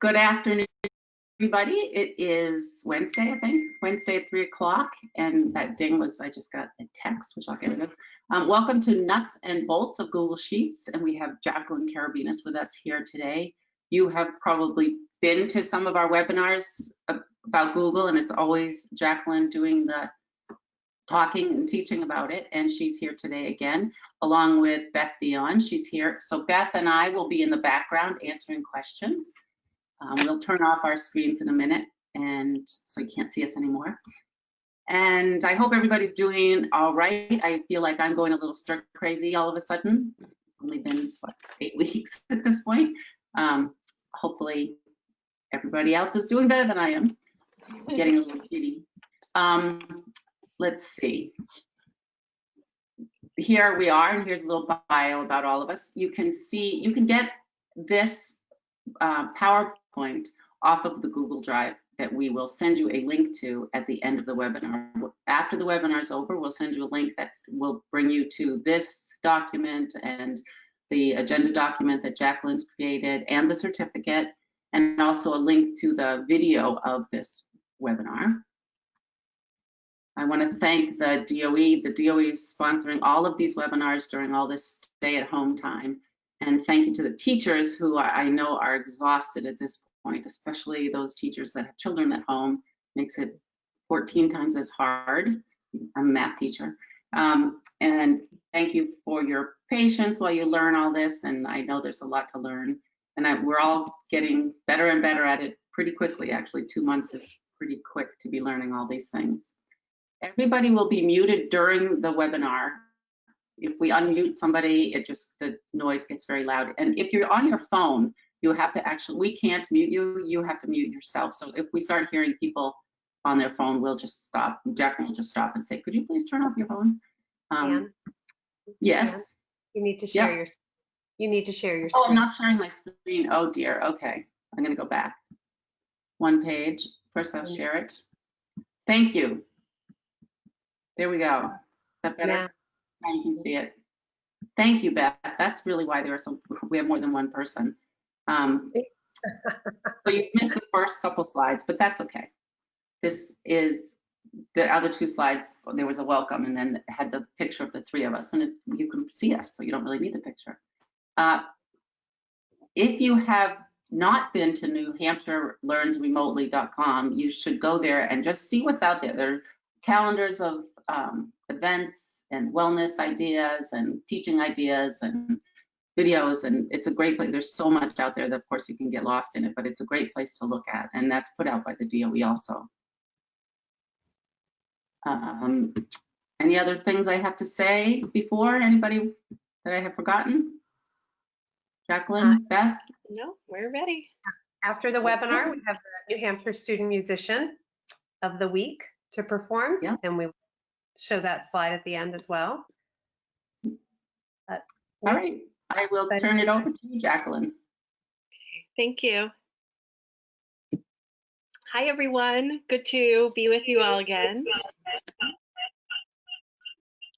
Good afternoon, everybody. It is Wednesday, I think, Wednesday at 3 o'clock, and that ding was, I just got a text, which I'll get rid of. Welcome to Nuts and Bolts of Google Sheets, and we have Jaclyn Karabinas with us here today. You have probably been to some of our webinars about Google, and it's always Jaclyn doing the talking and teaching about it, and she's here today again, along with Beth Dion. She's here. So Beth and I will be in the background answering questions. We'll turn off our screens in a minute, and so you can't see us anymore. And I hope everybody's doing all right. I feel like I'm going a little stir crazy all of a sudden. It's only been, what, 8 weeks at this point. Hopefully everybody else is doing better than I am. Getting a little giddy. Let's see. Here we are, and here's a little bio about all of us. You can see, you can get this PowerPoint off of the Google Drive that we will send you a link to at the end of the webinar. After the webinar is over, we'll send you a link that will bring you to this document and the agenda document that Jaclyn's created and the certificate, and also a link to the video of this webinar. I want to thank the DOE. The DOE is sponsoring all of these webinars during all this stay-at-home time. And thank you to the teachers who I know are exhausted at this point, especially those teachers that have children at home. Makes it 14 times as hard. I'm a math teacher. And thank you for your patience while you learn all this. And I know there's a lot to learn. And we're all getting better and better at it pretty quickly. Actually, 2 months is pretty quick to be learning all these things. Everybody will be muted during the webinar. If we unmute somebody, the noise gets very loud. And if you're on your phone, you have to actually, we can't mute you, you have to mute yourself. So if we start hearing people on their phone, we'll just stop. Jaclyn will just stop and say, could you please turn off your phone? Yes. You need to share your, you need to share your screen. Oh, I'm not sharing my screen. Oh dear, okay. I'm gonna go back. One page, first I'll share it. Thank you. There we go. Is that better? Yeah. Now you can see it. Thank you, Beth. That's really why we have more than one person. So you missed the first couple slides, but that's okay. This is the other 2 slides. There was a welcome, and then it had the picture of the 3 of us, and you can see us, so you don't really need the picture. If you have not been to NewHampshireLearnsRemotely.com, you should go there and just see what's out there. There are calendars of events and wellness ideas and teaching ideas and videos, and it's a great place. There's so much out there that of course you can get lost in it, but it's a great place to look at, and that's put out by the DOE also. Any other things I have to say before? Anybody that I have forgotten? Jaclyn, Beth? No, we're ready. After the webinar, we have the New Hampshire Student Musician of the Week to perform, and we show that slide at the end as well. All right, I will turn it over to you, Jaclyn. Thank you. Hi, everyone. Good to be with you all again.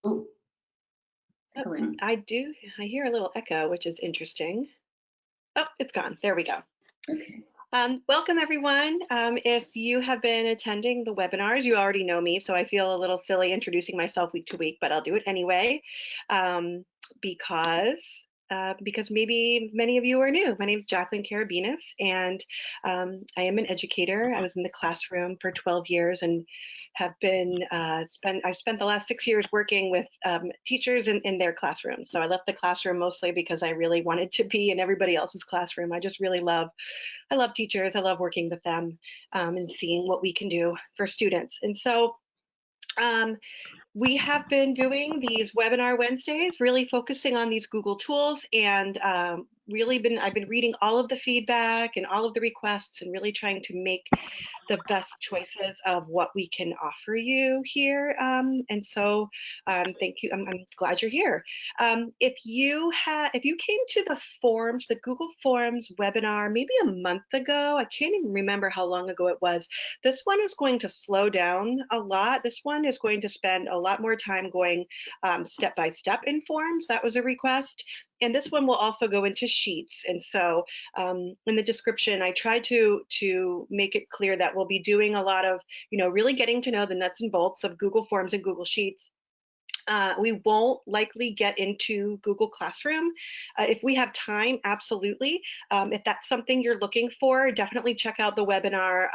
Ooh. Oh, I hear a little echo, which is interesting. Oh, it's gone. There we go. Okay. Welcome, everyone. If you have been attending the webinars, you already know me, so I feel a little silly introducing myself week to week, but I'll do it anyway, because maybe many of you are new. My name is Jaclyn Karabinas, and I am an educator. I was in the classroom for 12 years and have been I've spent the last 6 years working with teachers in their classrooms. So I left the classroom mostly because I really wanted to be in everybody else's classroom. I just really love teachers. I love working with them and seeing what we can do for students. And so we have been doing these webinar Wednesdays, really focusing on these Google tools, and I've been reading all of the feedback and all of the requests and really trying to make the best choices of what we can offer you here. And so thank you. I'm glad you're here. If you came to the forums, the Google Forms webinar, maybe a month ago, I can't even remember how long ago it was. This one is going to slow down a lot. This one is going to spend a lot more time going step by step in forms. That was a request. And this one will also go into Sheets. And so in the description, I try to make it clear that we'll be doing a lot of, really getting to know the nuts and bolts of Google Forms and Google Sheets. We won't likely get into Google Classroom. If we have time, absolutely. If that's something you're looking for, definitely check out the webinar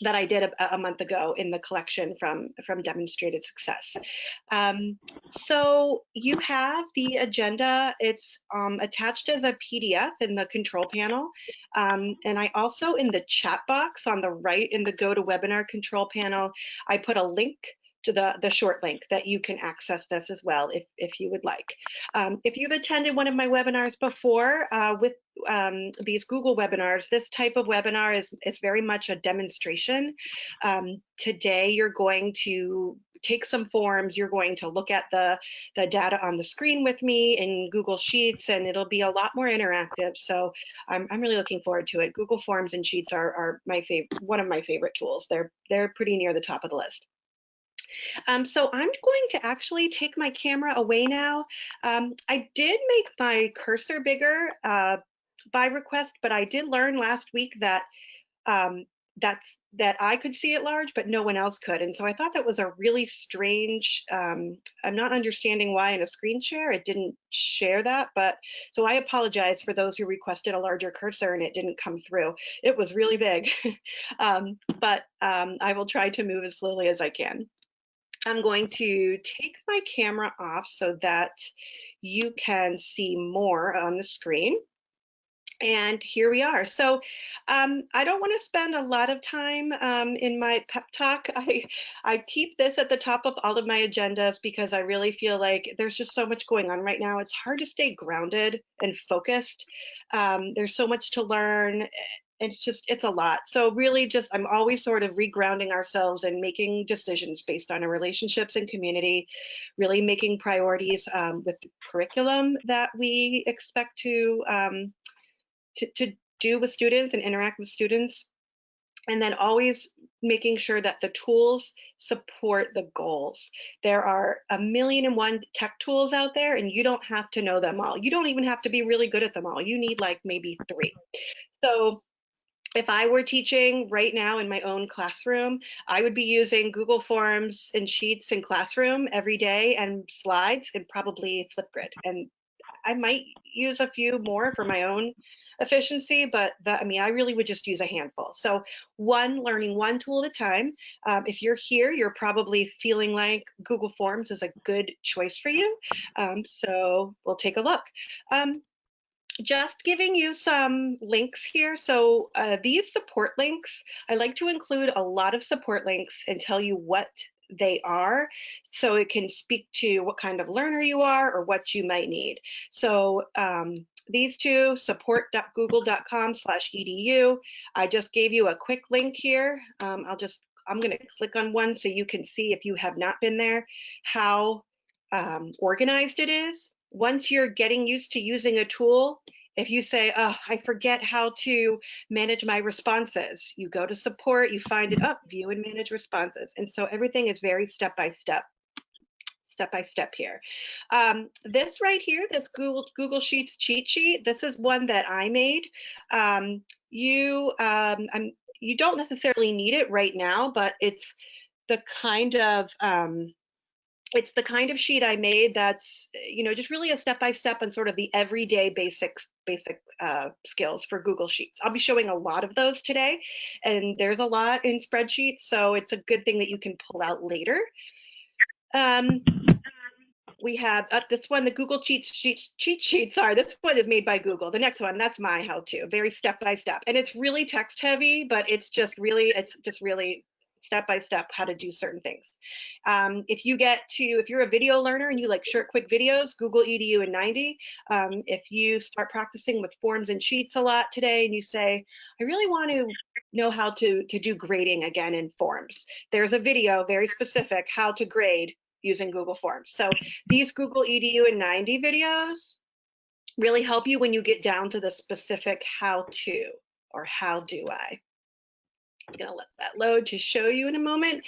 that I did a month ago in the collection from Demonstrated Success. So you have the agenda. It's attached as a PDF in the control panel. And I also, in the chat box on the right in the GoToWebinar control panel, I put a link to the short link that you can access this as well if you would like. If you've attended one of my webinars before with these Google webinars, this type of webinar is very much a demonstration. Today, you're going to take some forms, you're going to look at the data on the screen with me in Google Sheets, and it'll be a lot more interactive. So I'm really looking forward to it. Google Forms and Sheets are one of my favorite tools. They're pretty near the top of the list. So I'm going to actually take my camera away now. I did make my cursor bigger by request, but I did learn last week that that I could see it large, but no one else could. And so I thought that was a really strange, I'm not understanding why in a screen share it didn't share that, but so I apologize for those who requested a larger cursor and it didn't come through. It was really big, but I will try to move as slowly as I can. I'm going to take my camera off so that you can see more on the screen. And here we are. So I don't want to spend a lot of time in my pep talk. I keep this at the top of all of my agendas because I really feel like there's just so much going on right now. It's hard to stay grounded and focused. There's so much to learn. It's a lot. So really I'm always sort of regrounding ourselves and making decisions based on our relationships and community, really making priorities with the curriculum that we expect to do with students and interact with students. And then always making sure that the tools support the goals. There are 1,000,001 tech tools out there, and you don't have to know them all. You don't even have to be really good at them all. You need like maybe 3. So if I were teaching right now in my own classroom, I would be using Google Forms and Sheets in Classroom every day and slides and probably Flipgrid. And I might use a few more for my own efficiency, but I really would just use a handful. So learning one tool at a time. If you're here, you're probably feeling like Google Forms is a good choice for you. So we'll take a look. Just giving you some links here. So these support links, I like to include a lot of support links and tell you what they are, so it can speak to what kind of learner you are or what you might need. So these two, support.google.com/edu. I just gave you a quick link here. I'm going to click on one so you can see, if you have not been there, how organized it is. Once you're getting used to using a tool, if you say, oh, I forget how to manage my responses, you go to support, you find it up, view and manage responses. And so everything is very step-by-step here. This right here, this Google Sheets cheat sheet, this is one that I made. You don't necessarily need it right now, but it's the kind of sheet I made that's, just really a step-by-step on sort of the everyday basic skills for Google Sheets. I'll be showing a lot of those today, and there's a lot in spreadsheets, so it's a good thing that you can pull out later. We have this one, the Google cheat sheet. Sorry, this one is made by Google. The next one, that's my how-to, very step-by-step, and it's really text heavy, but it's just really step-by-step how to do certain things. If you're a video learner and you like short, quick videos, Google EDU in 90. If you start practicing with forms and sheets a lot today and you say, I really want to know how to do grading again in forms, there's a video very specific how to grade using Google Forms. So these Google EDU in 90 videos really help you when you get down to the specific how to, or how do I. Gonna let that load to show you in a moment.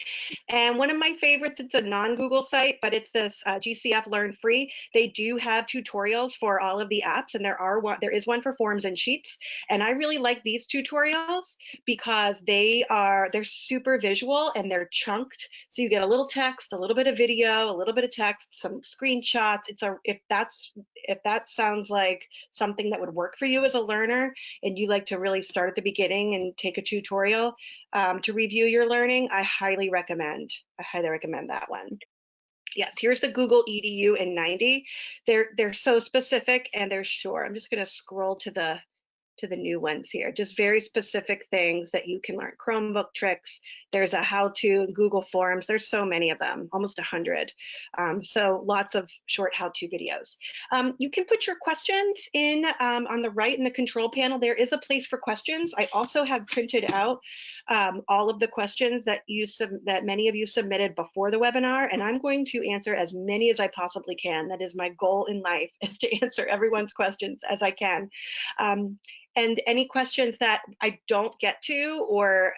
And one of my favorites, it's a non-Google site, but it's this GCF Learn Free. They do have tutorials for all of the apps, and there is one for forms and sheets. And I really like these tutorials because they're super visual and they're chunked. So you get a little text, a little bit of video, a little bit of text, some screenshots. If that sounds like something that would work for you as a learner, and you like to really start at the beginning and take a tutorial to review your learning, I highly recommend that one. Yes, here's the Google EDU in 90. They're so specific and they're short. I'm just going to scroll to the new ones here, just very specific things that you can learn. Chromebook tricks, there's a how-to, Google Forms, there's so many of them, almost 100. So lots of short how-to videos. You can put your questions in on the right in the control panel. There is a place for questions. I also have printed out all of the questions that many of you submitted before the webinar, and I'm going to answer as many as I possibly can. That is my goal in life, is to answer everyone's questions as I can. And any questions that I don't get to, or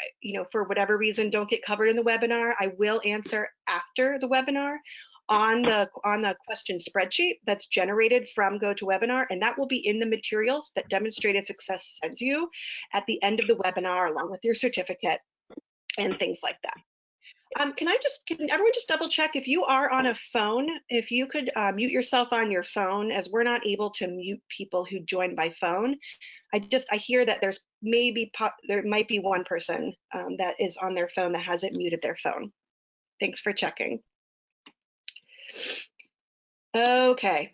for whatever reason don't get covered in the webinar, I will answer after the webinar on the question spreadsheet that's generated from GoToWebinar, and that will be in the materials that Demonstrated Success sends you at the end of the webinar, along with your certificate and things like that. Can everyone just double check if you are on a phone, if you could mute yourself on your phone, as we're not able to mute people who join by phone. I hear that there might be one person that is on their phone that hasn't muted their phone. Thanks for checking. Okay,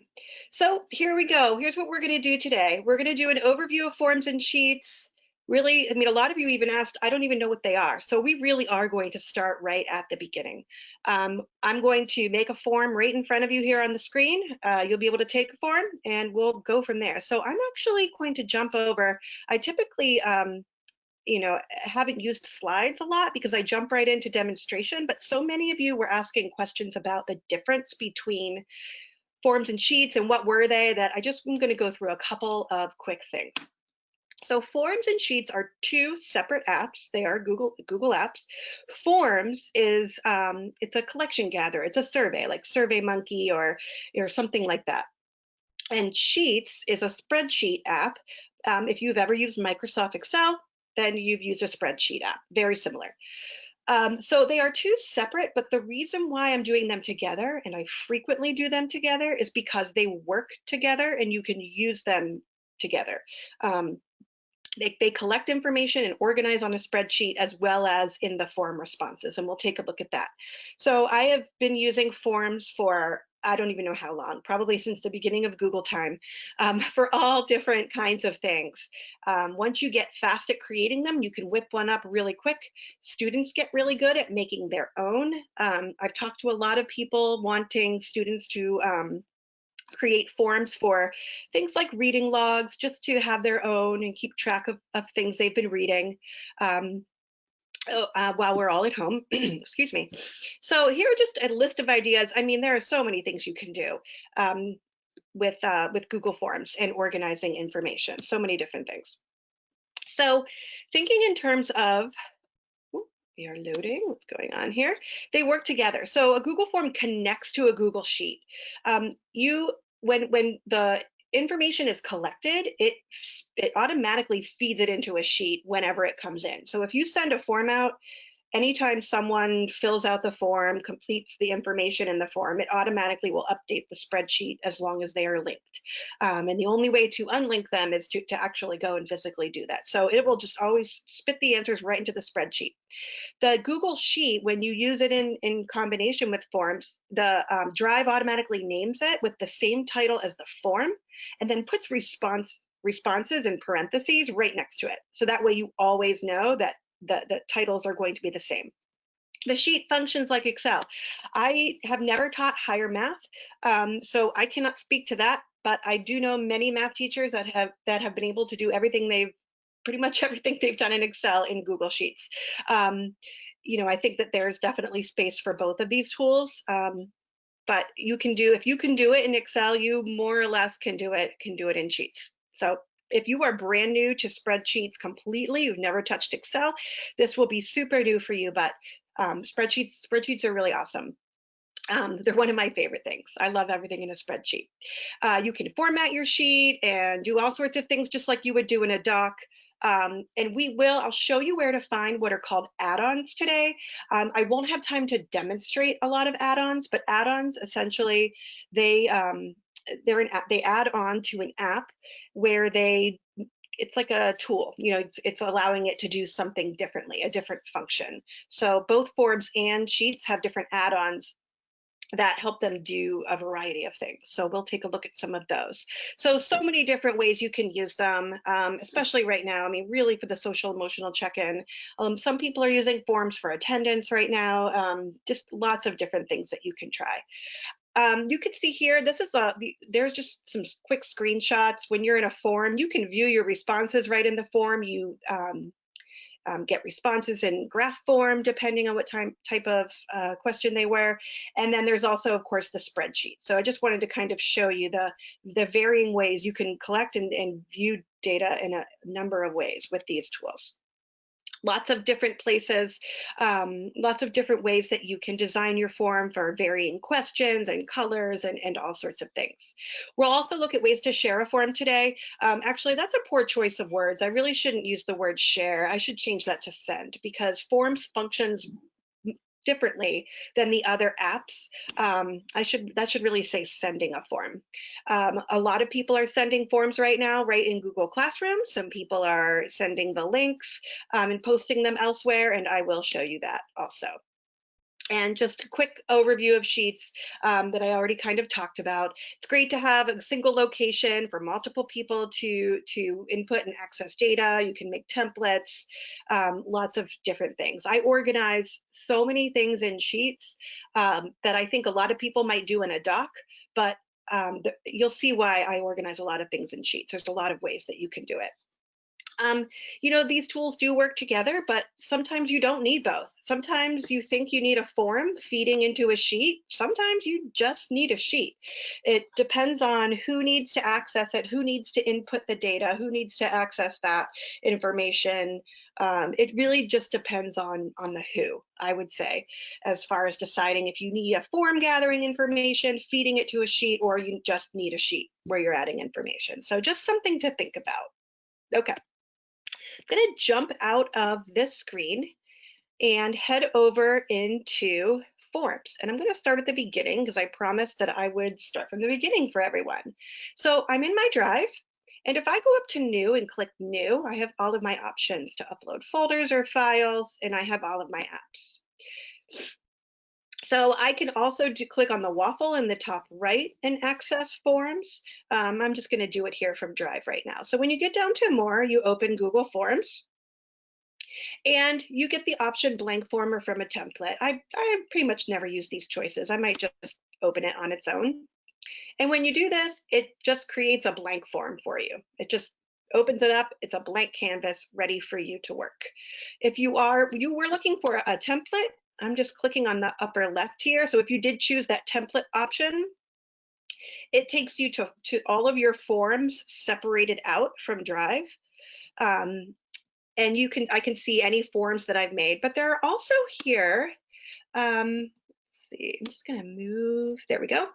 so here we go. Here's what we're going to do today. We're going to do an overview of forms and sheets. Really, a lot of you even asked, I don't even know what they are. So we really are going to start right at the beginning. I'm going to make a form right in front of you here on the screen. You'll be able to take a form and we'll go from there. So I'm actually going to jump over. I typically, haven't used slides a lot because I jump right into demonstration, but so many of you were asking questions about the difference between forms and sheets and what were they, that I'm going to go through a couple of quick things. So forms and sheets are two separate apps. They are Google apps. Forms is it's a collection gather. It's a survey, like SurveyMonkey or something like that. And Sheets is a spreadsheet app. If you've ever used Microsoft Excel, then you've used a spreadsheet app. Very similar. So they are two separate, but the reason why I'm doing them together, and I frequently do them together, is because they work together and you can use them together. They collect information and organize on a spreadsheet as well as in the form responses, and we'll take a look at that. So I have been using forms for, I don't even know how long, probably since the beginning of Google time, for all different kinds of things. Once you get fast at creating them, you can whip one up really quick. Students get really good at making their own. I've talked to a lot of people wanting students to create forms for things like reading logs, just to have their own and keep track of things they've been reading while we're all at home. Excuse me. So here are just a list of ideas. There are so many things you can do with Google Forms and organizing information, so many different things. So thinking in terms of, we are loading, what's going on here? They work together. So a Google form connects to a Google Sheet. When the information is collected, it automatically feeds it into a sheet whenever it comes in. So if you send a form out, anytime someone fills out the form, completes the information in the form, it automatically will update the spreadsheet as long as they are linked. And the only way to unlink them is to actually go and physically do that. So it will just always spit the answers right into the spreadsheet. The Google Sheet, when you use it in combination with forms, the Drive automatically names it with the same title as the form, and then puts responses in parentheses right next to it. So that way you always know that the titles are going to be the same. The sheet functions like Excel. I have never taught higher math, so I cannot speak to that, but I do know many math teachers that have been able to do pretty much everything they've done in Excel in Google Sheets. I think that there's definitely space for both of these tools, but if you can do it in Excel, you more or less can do it in Sheets. So if you are brand new to spreadsheets completely, you've never touched Excel, this will be super new for you, but spreadsheets are really awesome. They're one of my favorite things. I love everything in a spreadsheet. You can format your sheet and do all sorts of things just like you would do in a doc. And I'll show you where to find what are called add-ons today. I won't have time to demonstrate a lot of add-ons, but add-ons essentially, they add on to an app where it's like a tool, it's allowing it to do something differently, a different function. So both forms and sheets have different add-ons that help them do a variety of things. So we'll take a look at some of those. So many different ways you can use them, especially right now. I mean, really for the social emotional check-in. Some people are using forms for attendance right now. Just lots of different things that you can try. You can see here, there's just some quick screenshots. When you're in a form, you can view your responses right in the form. You get responses in graph form, depending on what type of question they were. And then there's also, of course, the spreadsheet. So I just wanted to kind of show you the varying ways you can collect and view data in a number of ways with these tools. Lots of different places, lots of different ways that you can design your form for varying questions and colors and all sorts of things. We'll also look at ways to share a form today. Actually, that's a poor choice of words. I really shouldn't use the word share. I should change that to send, because forms functions differently than the other apps. That should really say sending a form. A lot of people are sending forms right now, right in Google Classroom. Some people are sending the links and posting them elsewhere, and I will show you that also. And just a quick overview of sheets that I already kind of talked about. It's great to have a single location for multiple people to input and access data. You can make templates, lots of different things. I organize so many things in sheets that I think a lot of people might do in a doc, but you'll see why I organize a lot of things in sheets. There's a lot of ways that you can do it. These tools do work together, but sometimes you don't need both. Sometimes you think you need a form feeding into a sheet. Sometimes you just need a sheet. It depends on who needs to access it, who needs to input the data, who needs to access that information. It really just depends on the who, I would say, as far as deciding if you need a form gathering information, feeding it to a sheet, or you just need a sheet where you're adding information. So just something to think about. Okay. I'm going to jump out of this screen and head over into forms. And I'm going to start at the beginning because I promised that I would start from the beginning for everyone. So I'm in my drive. And if I go up to new and click new, I have all of my options to upload folders or files, and I have all of my apps. So I can also click on the waffle in the top right and access forms. I'm just going to do it here from Drive right now. So when you get down to more, you open Google Forms and you get the option blank form or from a template. I pretty much never use these choices. I might just open it on its own. And when you do this, it just creates a blank form for you. It just opens it up. It's a blank canvas ready for you to work. If you were looking for a template, I'm just clicking on the upper left here. So if you did choose that template option, it takes you to all of your forms separated out from Drive. And I can see any forms that I've made, but there are also here, let's see, I'm just gonna move, there we go.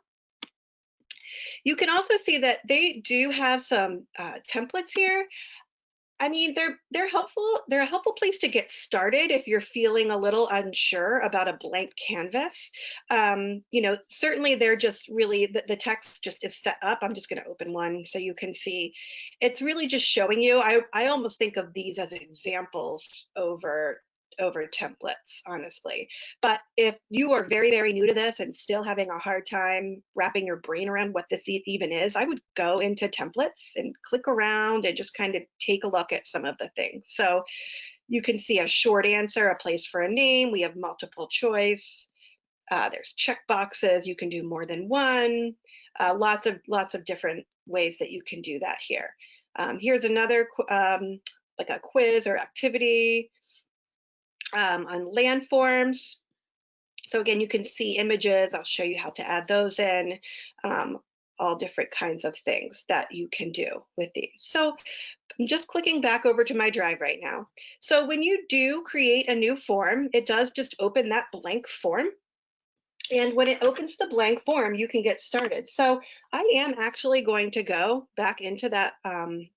You can also see that they do have some templates here. I mean, they're helpful. They're a helpful place to get started if you're feeling a little unsure about a blank canvas. Certainly they're just really, the text just is set up. I'm just going to open one so you can see. It's really just showing you. I almost think of these as examples over templates, honestly. But if you are very, very new to this and still having a hard time wrapping your brain around what this even is, I would go into templates and click around and just kind of take a look at some of the things. So you can see a short answer, a place for a name. We have multiple choice. There's check boxes. You can do more than one. Lots of different ways that you can do that here. Here's another like a quiz or activity. On landforms. So again, you can see images. I'll show you how to add those in. all different kinds of things that you can do with these. So I'm just clicking back over to my drive right now. So when you do create a new form, it does just open that blank form. And when it opens the blank form, you can get started. So I am actually going to go back into that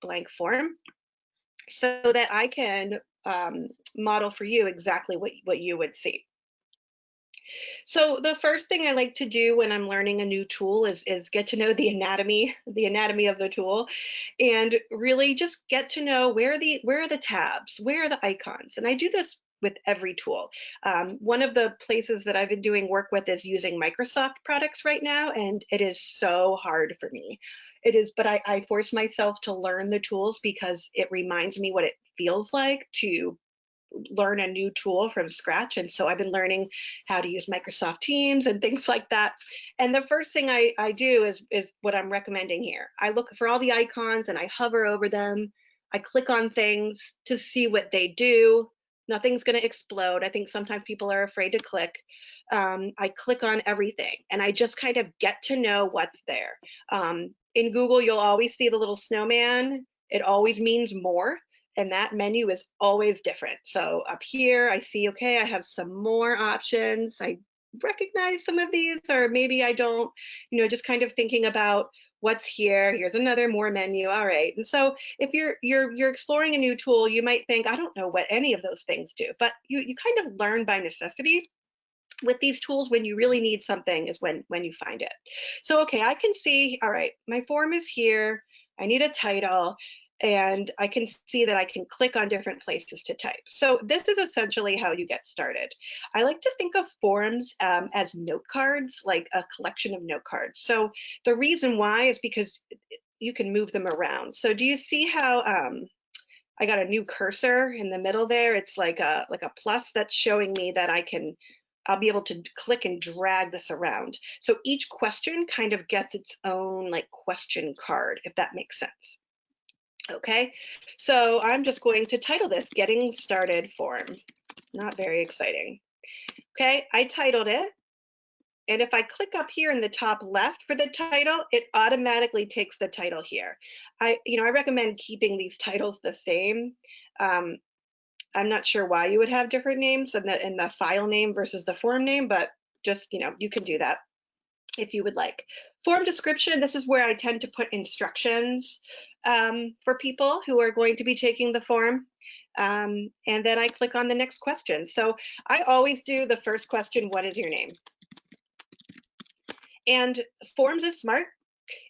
blank form so that I can model for you exactly what you would see. So the first thing I like to do when I'm learning a new tool is get to know the anatomy of the tool, and really just get to know where are the tabs, where are the icons. And I do this with every tool. One of the places that I've been doing work with is using Microsoft products right now, and it is so hard for me. It is, but I force myself to learn the tools because it reminds me what it feels like to learn a new tool from scratch. And so I've been learning how to use Microsoft Teams and things like that. And the first thing I do is what I'm recommending here. I look for all the icons and I hover over them. I click on things to see what they do. Nothing's going to explode. I think sometimes people are afraid to click. I click on everything and I just kind of get to know what's there. In Google, you'll always see the little snowman. It always means more. And that menu is always different. So up here, I see, okay, I have some more options. I recognize some of these, or maybe I don't, just kind of thinking about what's here. Here's another more menu. All right. And so if you're exploring a new tool, you might think, I don't know what any of those things do, but you kind of learn by necessity. With these tools, when you really need something is when you find it. So, okay, I can see, all right, my form is here. I need a title. And I can see that I can click on different places to type. So this is essentially how you get started. I like to think of forms as note cards, like a collection of note cards. So the reason why is because you can move them around. So do you see how I got a new cursor in the middle there? It's like a plus that's showing me that I'll be able to click and drag this around. So each question kind of gets its own like question card, if that makes sense. Okay, so I'm just going to title this Getting Started Form. Not very exciting. Okay, I titled it. And if I click up here in the top left for the title, it automatically takes the title here. I recommend keeping these titles the same. I'm not sure why you would have different names in the file name versus the form name, but just, you can do that if you would like. Form description, this is where I tend to put instructions for people who are going to be taking the form. And then I click on the next question. So I always do the first question, what is your name? And Forms is smart.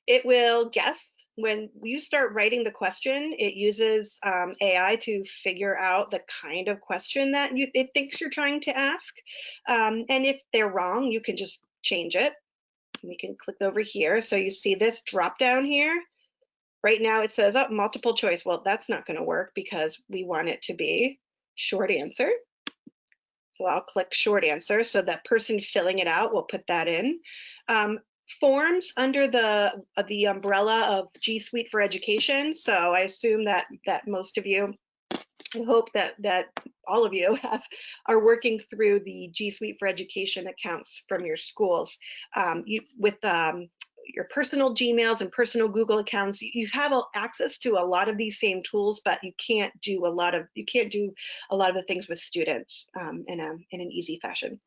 It will guess. When you start writing the question, it uses AI to figure out the kind of question that it thinks you're trying to ask. And if they're wrong, you can just change it. We can click over here. So you see this drop down here. Right now it says, oh, multiple choice. Well, that's not going to work because we want it to be short answer. So I'll click short answer. So that person filling it out will put that in. Forms under the umbrella of GSuite for Education. So I assume that most of you, I hope that all of you are working through the GSuite for Education accounts from your schools. With your personal Gmails and personal Google accounts, you have access to a lot of these same tools, but you can't do a lot of the things with students in an easy fashion.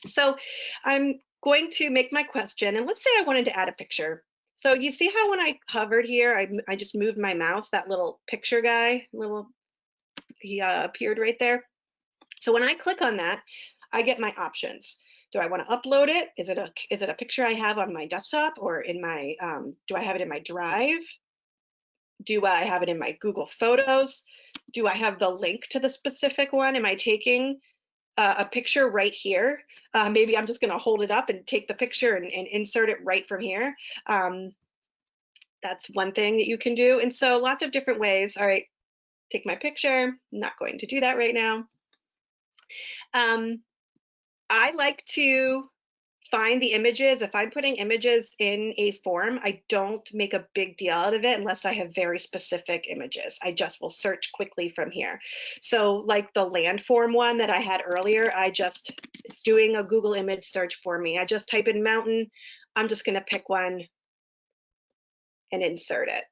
So I'm going to make my question, and let's say I wanted to add a picture. So you see how when I hovered here, I just moved my mouse, that little picture guy, he appeared right there. So when I click on that, I get my options. Do I want to upload it? Is it a picture I have on my desktop, or in my do I have it in my drive? Do I have it in my Google Photos? Do I have the link to the specific one? Am I taking a picture right here? Maybe I'm just going to hold it up and take the picture and insert it right from here. That's one thing that you can do. And so lots of different ways. All right, take my picture. I'm not going to do that right now. I like to find the images. If I'm putting images in a form, I don't make a big deal out of it unless I have very specific images. I just will search quickly from here. So like the landform one that I had earlier, it's doing a Google image search for me. I just type in mountain. I'm just going to pick one and insert it.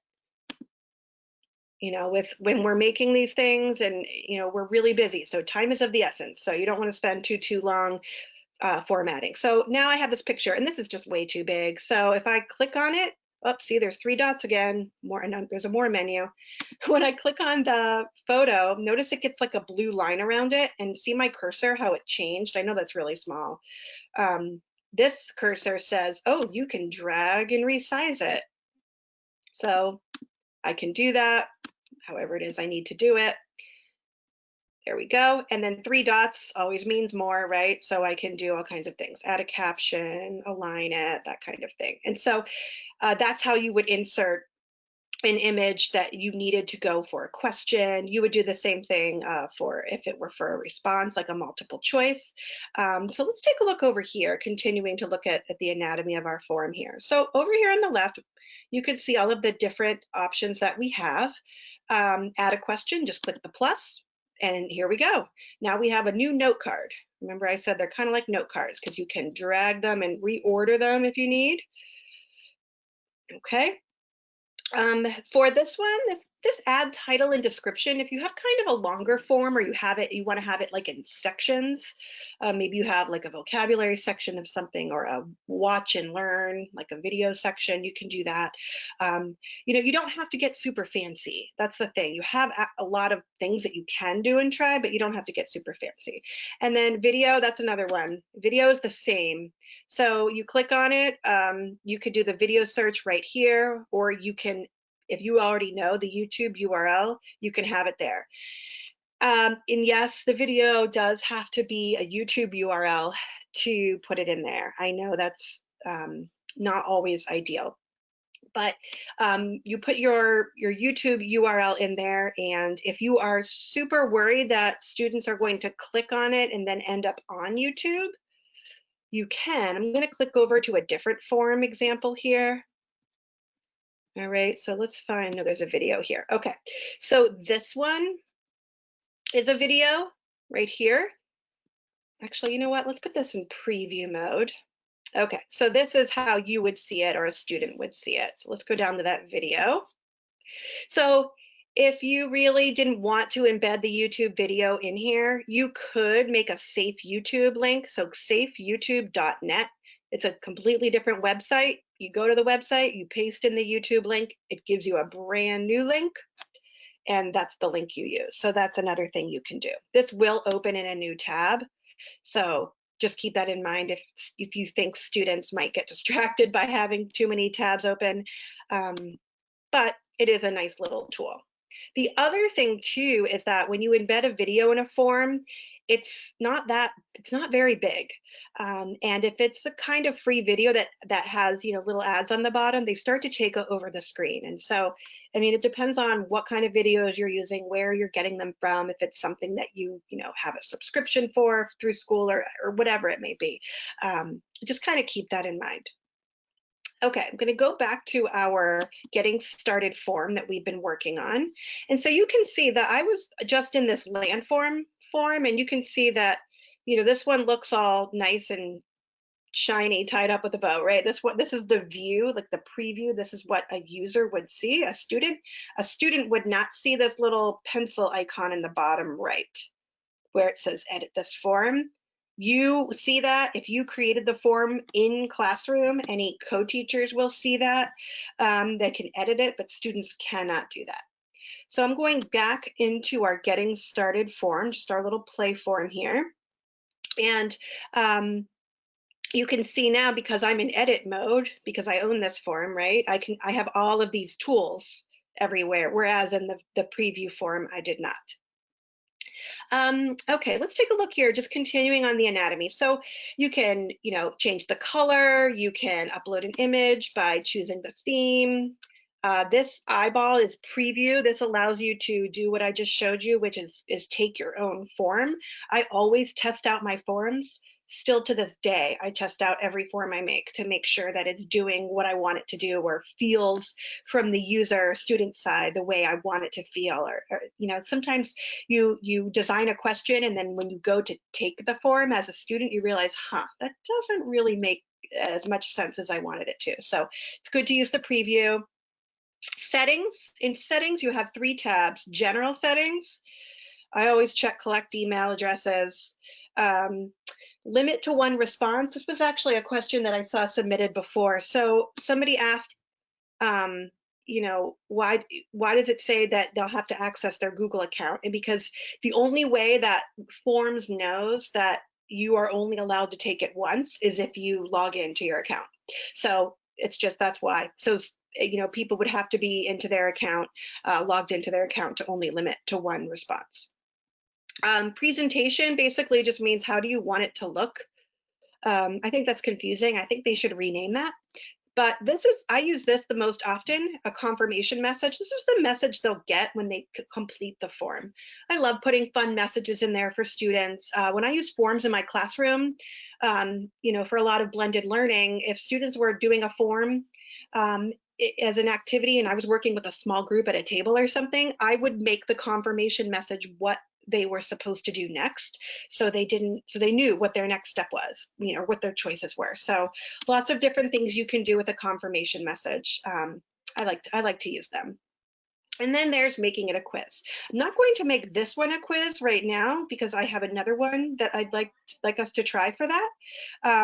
You know, when we're making these things and, you know, we're really busy. So time is of the essence. So you don't want to spend too long formatting. So now I have this picture, and this is just way too big. So if I click on it, see, there's 3 dots again, more, and there's a more menu. When I click on the photo, notice it gets like a blue line around it, and see my cursor, how it changed. I know that's really small. This cursor says, oh, you can drag and resize it. So I can do that, however it is I need to do it. There we go. And then 3 dots always means more, right? So I can do all kinds of things, add a caption, align it, that kind of thing. And so that's how you would insert an image that you needed to go for a question. You would do the same thing for if it were for a response, like a multiple choice. So let's take a look over here, continuing to look at the anatomy of our form here. So over here on the left, you can see all of the different options that we have. Add a question, just click the plus, and here we go. Now we have a new note card. Remember I said they're kind of like note cards because you can drag them and reorder them if you need. Okay. For this one, this add title and description, if you have kind of a longer form or you want to have it like in sections, maybe you have like a vocabulary section of something or a watch and learn, like a video section, you can do that. You know, you don't have to get super fancy. That's the thing. You have a lot of things that you can do and try, but you don't have to get super fancy. And then video, that's another one. Video is the same. So you click on it, you could do the video search right here, or you can, if you already know the YouTube URL, you can have it there. And yes, the video does have to be a YouTube URL to put it in there. I know that's not always ideal, but you put your YouTube URL in there, and if you are super worried that students are going to click on it and then end up on YouTube, you can. I'm going to click over to a different form example here. All right, so let's find, no, there's a video here. Okay, so this one is a video right here. Actually, you know what? Let's put this in preview mode. Okay, so this is how you would see it or a student would see it. So let's go down to that video. So if you really didn't want to embed the YouTube video in here, you could make a safe YouTube link. So safeyoutube.net. It's a completely different website. You go to the website, you paste in the YouTube link, it gives you a brand new link, and that's the link you use. So that's another thing you can do. This will open in a new tab. So just keep that in mind if you think students might get distracted by having too many tabs open. But it is a nice little tool. The other thing too is that when you embed a video in a form, it's not very big. And if it's the kind of free video that has, you know, little ads on the bottom, they start to take over the screen. And so, I mean, it depends on what kind of videos you're using, where you're getting them from, if it's something that you know, have a subscription for through school or whatever it may be. Just kind of keep that in mind. Okay, I'm going to go back to our getting started form that we've been working on. And so you can see that I was just in this landform form, and you can see that, you know, this one looks all nice and shiny, tied up with a bow, right? This is the view, like the preview. This is what a user would see. A student would not see this little pencil icon in the bottom right where it says edit this form. You see that if you created the form in Classroom, any co-teachers will see that. They can edit it, but students cannot do that. So I'm going back into our getting started form, just our little play form here. And you can see now, because I'm in edit mode, because I own this form, right? I have all of these tools everywhere, whereas in the preview form, I did not. Okay, let's take a look here, just continuing on the anatomy. So you can, you know, change the color, you can upload an image by choosing the theme. This eyeball is preview. This allows you to do what I just showed you, which is take your own form. I always test out my forms. Still to this day, I test out every form I make to make sure that it's doing what I want it to do, or feels from the user student side the way I want it to feel. Or you know, sometimes you design a question, and then when you go to take the form as a student, you realize, that doesn't really make as much sense as I wanted it to. So it's good to use the preview. Settings. In settings, you have 3 tabs. General settings. I always check collect email addresses. Limit to 1 response. This was actually a question that I saw submitted before. So somebody asked, you know, why does it say that they'll have to access their Google account? And because the only way that Forms knows that you are only allowed to take it once is if you log into your account. So it's just, that's why. So, you know, people would have to be into their account, logged into their account to only limit to 1 response. Presentation basically just means how do you want it to look? I think that's confusing. I think they should rename that. But this is, I use this the most often, a confirmation message. This is the message they'll get when they complete the form. I love putting fun messages in there for students. When I use forms in my classroom, you know, for a lot of blended learning, if students were doing a form as an activity and I was working with a small group at a table or something, I would make the confirmation message what they were supposed to do next, so they knew what their next step was, you know, what their choices were. So lots of different things you can do with a confirmation message. I like to use them. And then there's making it a quiz. I'm not going to make this one a quiz right now because I have another one that I'd like us to try for that.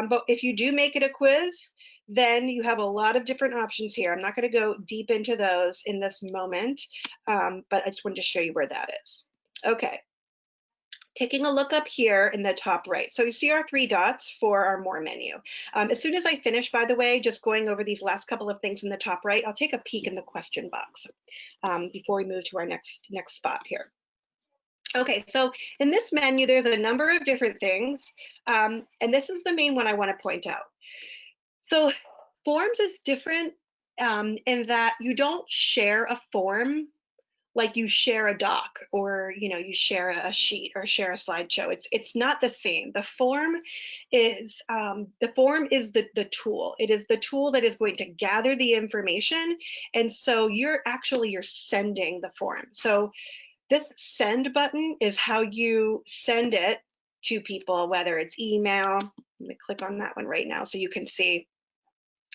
But if you do make it a quiz, then you have a lot of different options here. I'm not going to go deep into those in this moment, but I just wanted to show you where that is. Okay. Taking a look up here in the top right. So you see our 3 dots for our more menu. As soon as I finish, by the way, just going over these last couple of things in the top right, I'll take a peek in the question box before we move to our next spot here. Okay, so in this menu, there's a number of different things, and this is the main one I want to point out. So forms is different in that you don't share a form like you share a doc, or you know, you share a sheet or share a slideshow. It's not the same. The form is the tool. It is the tool that is going to gather the information, and so you're sending the form. So this send button is how you send it to people, whether it's email. Let me click on that one right now so you can see.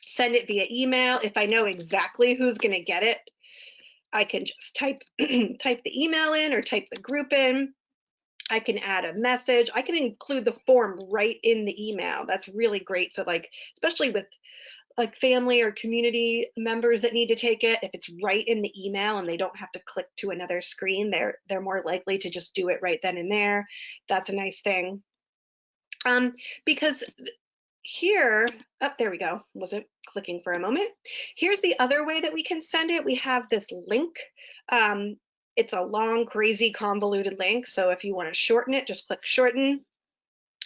Send it via email. If I know exactly who's going to get it, I can just type type the email in or type the group in. I can add a message. I can include the form right in the email. That's really great. So like, especially with like family or community members that need to take it, if it's right in the email and they don't have to click to another screen, they're more likely to just do it right then and there. That's a nice thing. Because here, oh, there we go, wasn't clicking for a moment. Here's the other way that we can send it. We have this link. It's a long, crazy, convoluted link. So if you want to shorten it, just click shorten.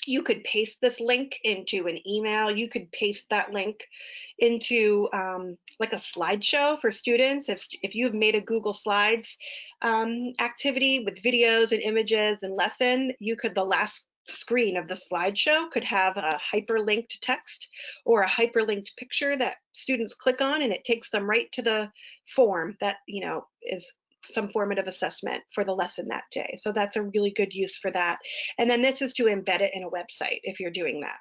You could paste this link into an email. You could paste that link into like a slideshow for students. If you've made a Google Slides activity with videos and images and lesson, you could, the last screen of the slideshow could have a hyperlinked text or a hyperlinked picture that students click on, and it takes them right to the form that, you know, is some formative assessment for the lesson that day. So that's a really good use for that. And then this is to embed it in a website if you're doing that.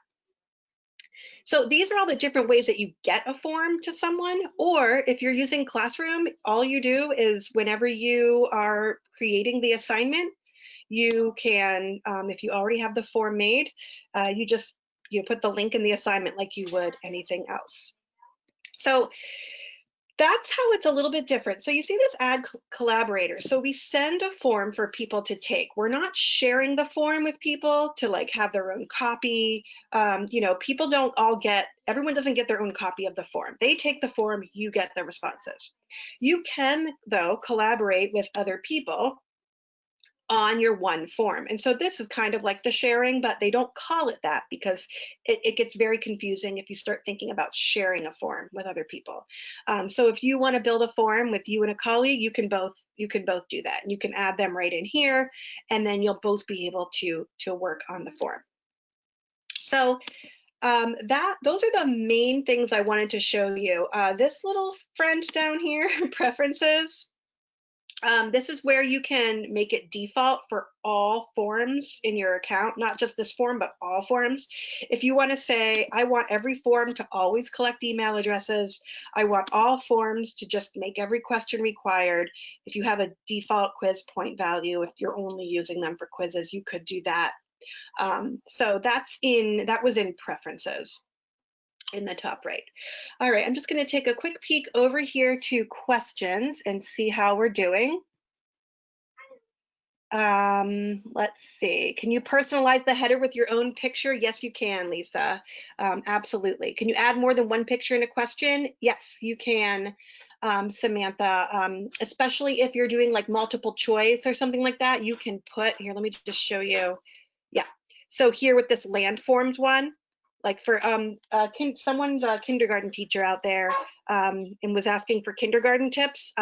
So these are all the different ways that you get a form to someone, or if you're using Classroom, all you do is whenever you are creating the assignment, you can, if you already have the form made, you put the link in the assignment like you would anything else. So that's how it's a little bit different. So you see this add collaborator. So we send a form for people to take. We're not sharing the form with people to like have their own copy. You know, people don't all get, everyone doesn't get their own copy of the form. They take the form, you get the responses. You can, though, collaborate with other people on your one form. And so this is kind of like the sharing, but they don't call it that because it gets very confusing if you start thinking about sharing a form with other people. So if you want to build a form with you and a colleague, you can both do that. And you can add them right in here, and then you'll both be able to work on the form. So those are the main things I wanted to show you. This little friend down here, preferences. This is where you can make it default for all forms in your account, not just this form, but all forms. If you want to say, I want every form to always collect email addresses, I want all forms to just make every question required. If you have a default quiz point value, if you're only using them for quizzes, you could do that. So that was in preferences in the top right. All right, I'm just going to take a quick peek over here to questions and see how we're doing. Let's see. Can you personalize the header with your own picture? Yes, you can, Lisa. Absolutely. Can you add more than one picture in a question? Yes, you can, Samantha. Especially if you're doing like multiple choice or something like that, you can put here. Let me just show you. Yeah. So here with this landforms one, like for someone's a kindergarten teacher out there and was asking for kindergarten tips.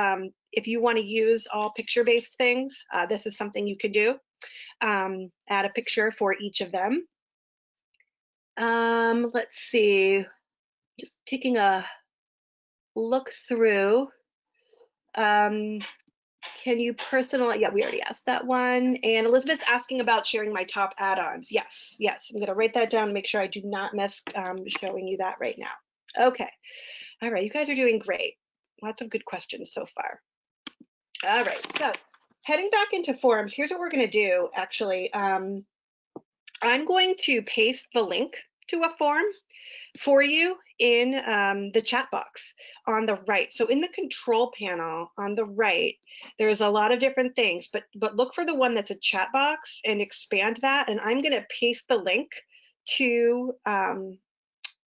If you want to use all picture-based things, this is something you could do. Add a picture for each of them. Let's see, just taking a look through. Can you personalize? Yeah, we already asked that one. And Elizabeth's asking about sharing my top add-ons. Yes, yes. I'm going to write that down and make sure I do not miss showing you that right now. Okay. All right. You guys are doing great. Lots of good questions so far. All right. So heading back into forums, here's what we're going to do, actually. I'm going to paste the link to a form for you in the chat box on the right. So in the control panel on the right, there's a lot of different things, but look for the one that's a chat box and expand that. And I'm going to paste the link to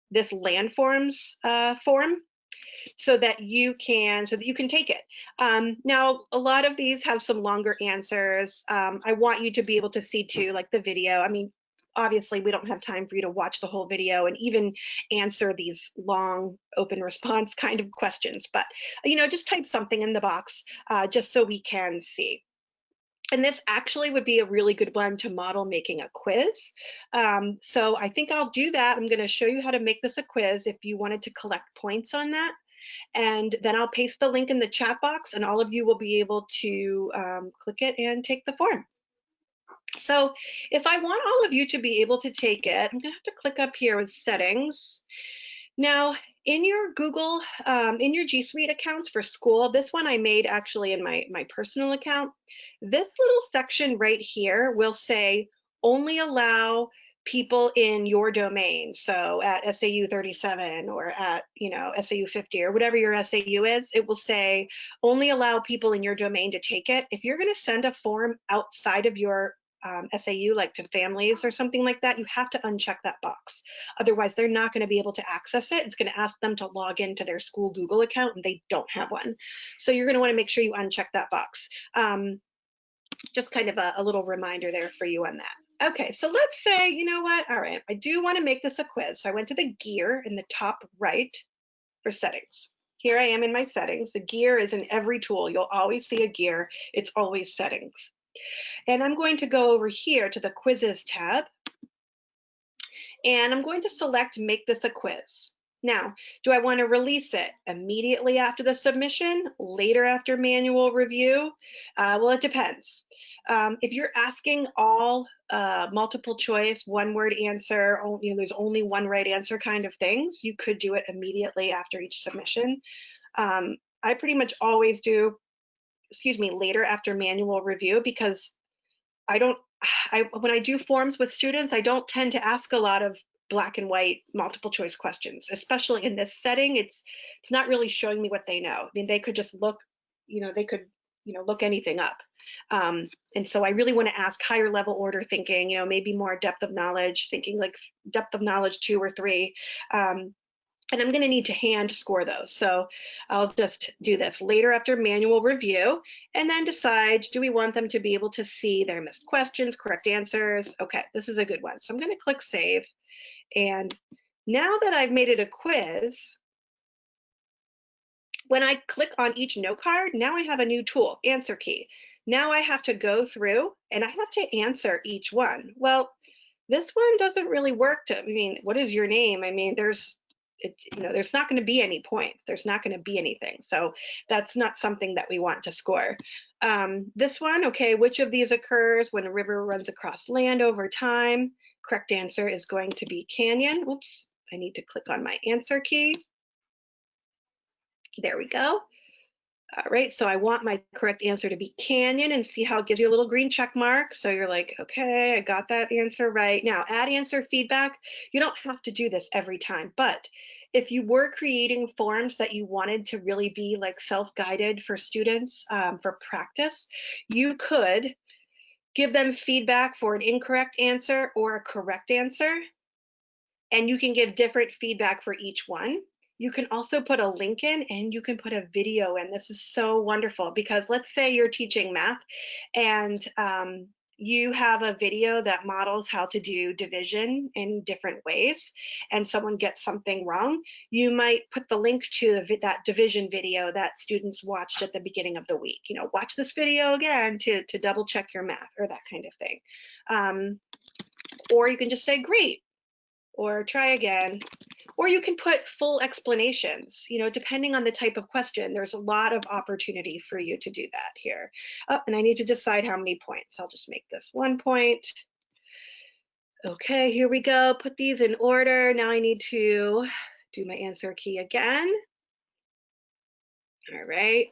this landforms form so that you can take it. Now, a lot of these have some longer answers. I want you to be able to see too, like the video. I mean, obviously we don't have time for you to watch the whole video and even answer these long open response kind of questions, but just type something in the box just so we can see. And this actually would be a really good one to model making a quiz. So I think I'll do that. I'm going to show you how to make this a quiz if you wanted to collect points on that. And then I'll paste the link in the chat box and all of you will be able to click it and take the form. So if I want all of you to be able to take it, I'm gonna have to click up here with settings. Now, in your Google, in your G Suite accounts for school, this one I made actually in my personal account, this little section right here will say only allow people in your domain. So at SAU 37 or at SAU 50 or whatever your SAU is, it will say only allow people in your domain to take it. If you're gonna send a form outside of your SAU, like to families or something like that, you have to uncheck that box. Otherwise, they're not going to be able to access it. It's going to ask them to log into their school Google account and they don't have one. So you're going to want to make sure you uncheck that box. Just kind of a little reminder there for you on that. Okay, so let's say, you know what? All right, I do want to make this a quiz. So I went to the gear in the top right for settings. Here I am in my settings. The gear is in every tool. You'll always see a gear. It's always settings. And I'm going to go over here to the quizzes tab and I'm going to select make this a quiz. Now, do I want to release it immediately after the submission, later after manual review? Well, it depends. If you're asking all multiple choice, one word answer, there's only one right answer kind of things, you could do it immediately after each submission. I pretty much always do, later after manual review because when I do forms with students, I don't tend to ask a lot of black and white multiple choice questions, especially in this setting. It's not really showing me what they know. I mean, they could just look, look anything up. And so I really want to ask higher level order thinking, maybe more depth of knowledge, thinking like depth of knowledge 2 or 3. And I'm going to need to hand score those. So I'll just do this later after manual review and then decide, do we want them to be able to see their missed questions, correct answers? Okay, this is a good one. So I'm going to click save. And now that I've made it a quiz, when I click on each note card, now I have a new tool, answer key. Now I have to go through and I have to answer each one. Well, this one doesn't really work what is your name? I mean, there's not going to be any points. There's not going to be anything. So that's not something that we want to score. This one, okay, which of these occurs when a river runs across land over time? Correct answer is going to be canyon. Whoops, I need to click on my answer key. There we go. All right, so I want my correct answer to be canyon, and see how it gives you a little green check mark. So you're like, okay, I got that answer right. Now, add answer feedback. You don't have to do this every time, but if you were creating forms that you wanted to really be like self-guided for students for practice, you could give them feedback for an incorrect answer or a correct answer, and you can give different feedback for each one. You can also put a link in, and you can put a video in. This is so wonderful because let's say you're teaching math and you have a video that models how to do division in different ways, and someone gets something wrong. You might put the link to that division video that students watched at the beginning of the week. Watch this video again to double check your math, or that kind of thing. Or you can just say, great, or try again. Or you can put full explanations, depending on the type of question. There's a lot of opportunity for you to do that here. Oh, and I need to decide how many points. I'll just make this 1 point. Okay, here we go. Put these in order. Now I need to do my answer key again. All right.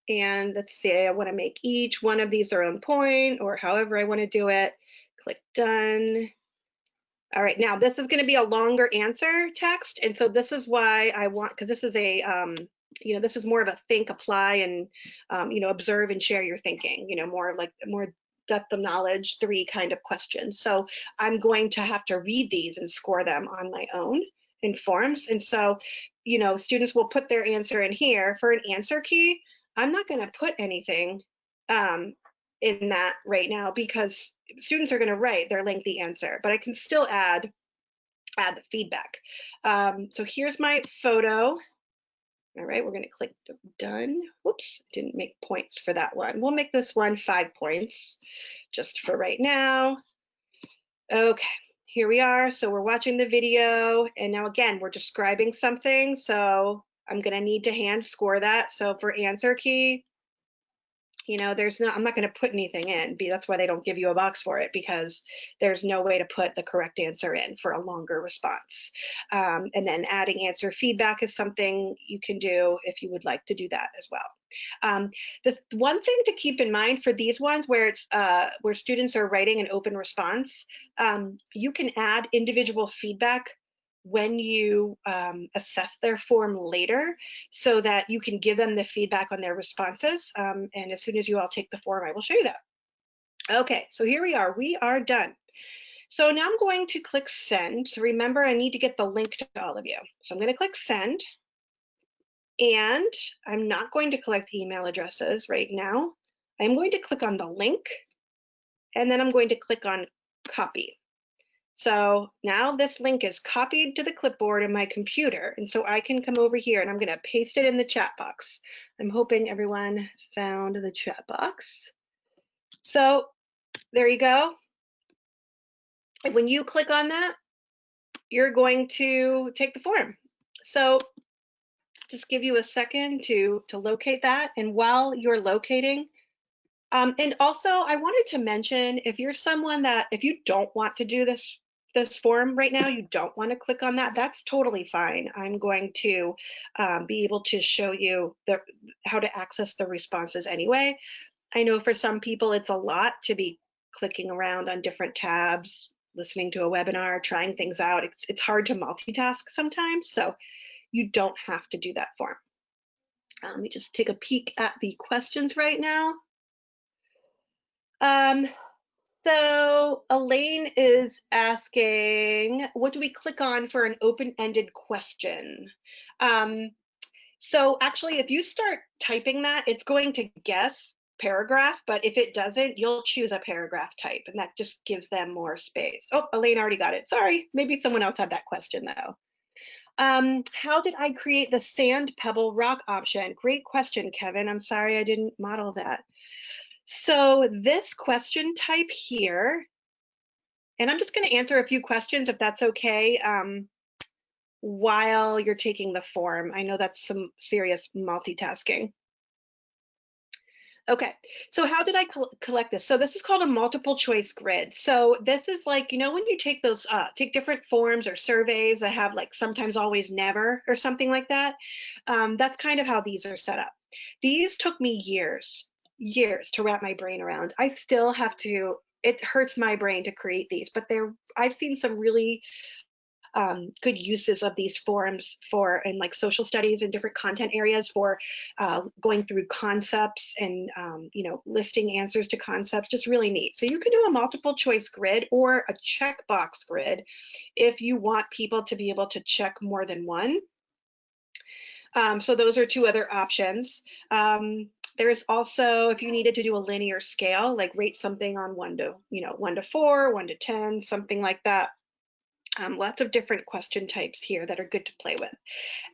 And let's say I want to make each one of these their own point, or however I want to do it. Click done. All right, now this is going to be a longer answer text, and so this is why I want, because this is a, this is more of a think, apply, and observe and share your thinking. More depth of knowledge 3 kind of questions. So I'm going to have to read these and score them on my own in forms, and so students will put their answer in here. For an answer key, I'm not going to put anything in that right now because students are going to write their lengthy answer, but I can still add the feedback. So here's my photo. All right, we're going to click done. Whoops, didn't make points for that one. We'll make this one 5 points just for right now. Okay, here we are. So we're watching the video, and now again, we're describing something. So I'm going to need to hand score that. So for answer key, I'm not going to put anything in. That's why they don't give you a box for it, because there's no way to put the correct answer in for a longer response. And then adding answer feedback is something you can do if you would like to do that as well. The one thing to keep in mind for these ones where it's where students are writing an open response, you can add individual feedback when you assess their form later, so that you can give them the feedback on their responses. And as soon as you all take the form, I will show you that. Okay, so here we are done. So now I'm going to click send. So remember, I need to get the link to all of you. So I'm going to click send, and I'm not going to collect email addresses right now. I'm going to click on the link, and then I'm going to click on copy. So now this link is copied to the clipboard in my computer, and so I can come over here and I'm going to paste it in the chat box. I'm hoping everyone found the chat box. So there you go. And when you click on that, you're going to take the form. So just give you a second to locate that, and while you're locating, and also I wanted to mention, if you're someone that, if you don't want to do this form right now, you don't want to click on that, that's totally fine. I'm going to be able to show you how to access the responses anyway. I know for some people it's a lot to be clicking around on different tabs, listening to a webinar, trying things out. It's hard to multitask sometimes, so you don't have to do that form. Let me just take a peek at the questions right now. So Elaine is asking, what do we click on for an open-ended question? So actually, if you start typing that, it's going to guess paragraph, but if it doesn't, you'll choose a paragraph type, and that just gives them more space. Oh, Elaine already got it. Sorry, maybe someone else had that question though. How did I create the sand, pebble, rock option? Great question, Kevin. I'm sorry I didn't model that. So this question type here, and I'm just going to answer a few questions if that's okay. while you're taking the form. I know that's some serious multitasking. Okay, so how did I collect this? So this is called a multiple choice grid. So this is like, you know, when you take those, take different forms or surveys that have like sometimes, always, never or something like that. That's kind of how these are set up. These took me years to wrap my brain around. I still have to, it hurts my brain to create these, but I've seen some really good uses of these forums for in like social studies and different content areas for going through concepts and you know, listing answers to concepts. Just really neat. So you can do a multiple choice grid or a checkbox grid if you want people to be able to check more than one. So those are two other options. There's also, if you needed to do a linear scale, like rate something on 1 to, you know, 1 to 4, 1 to 10, something like that. Lots of different question types here that are good to play with.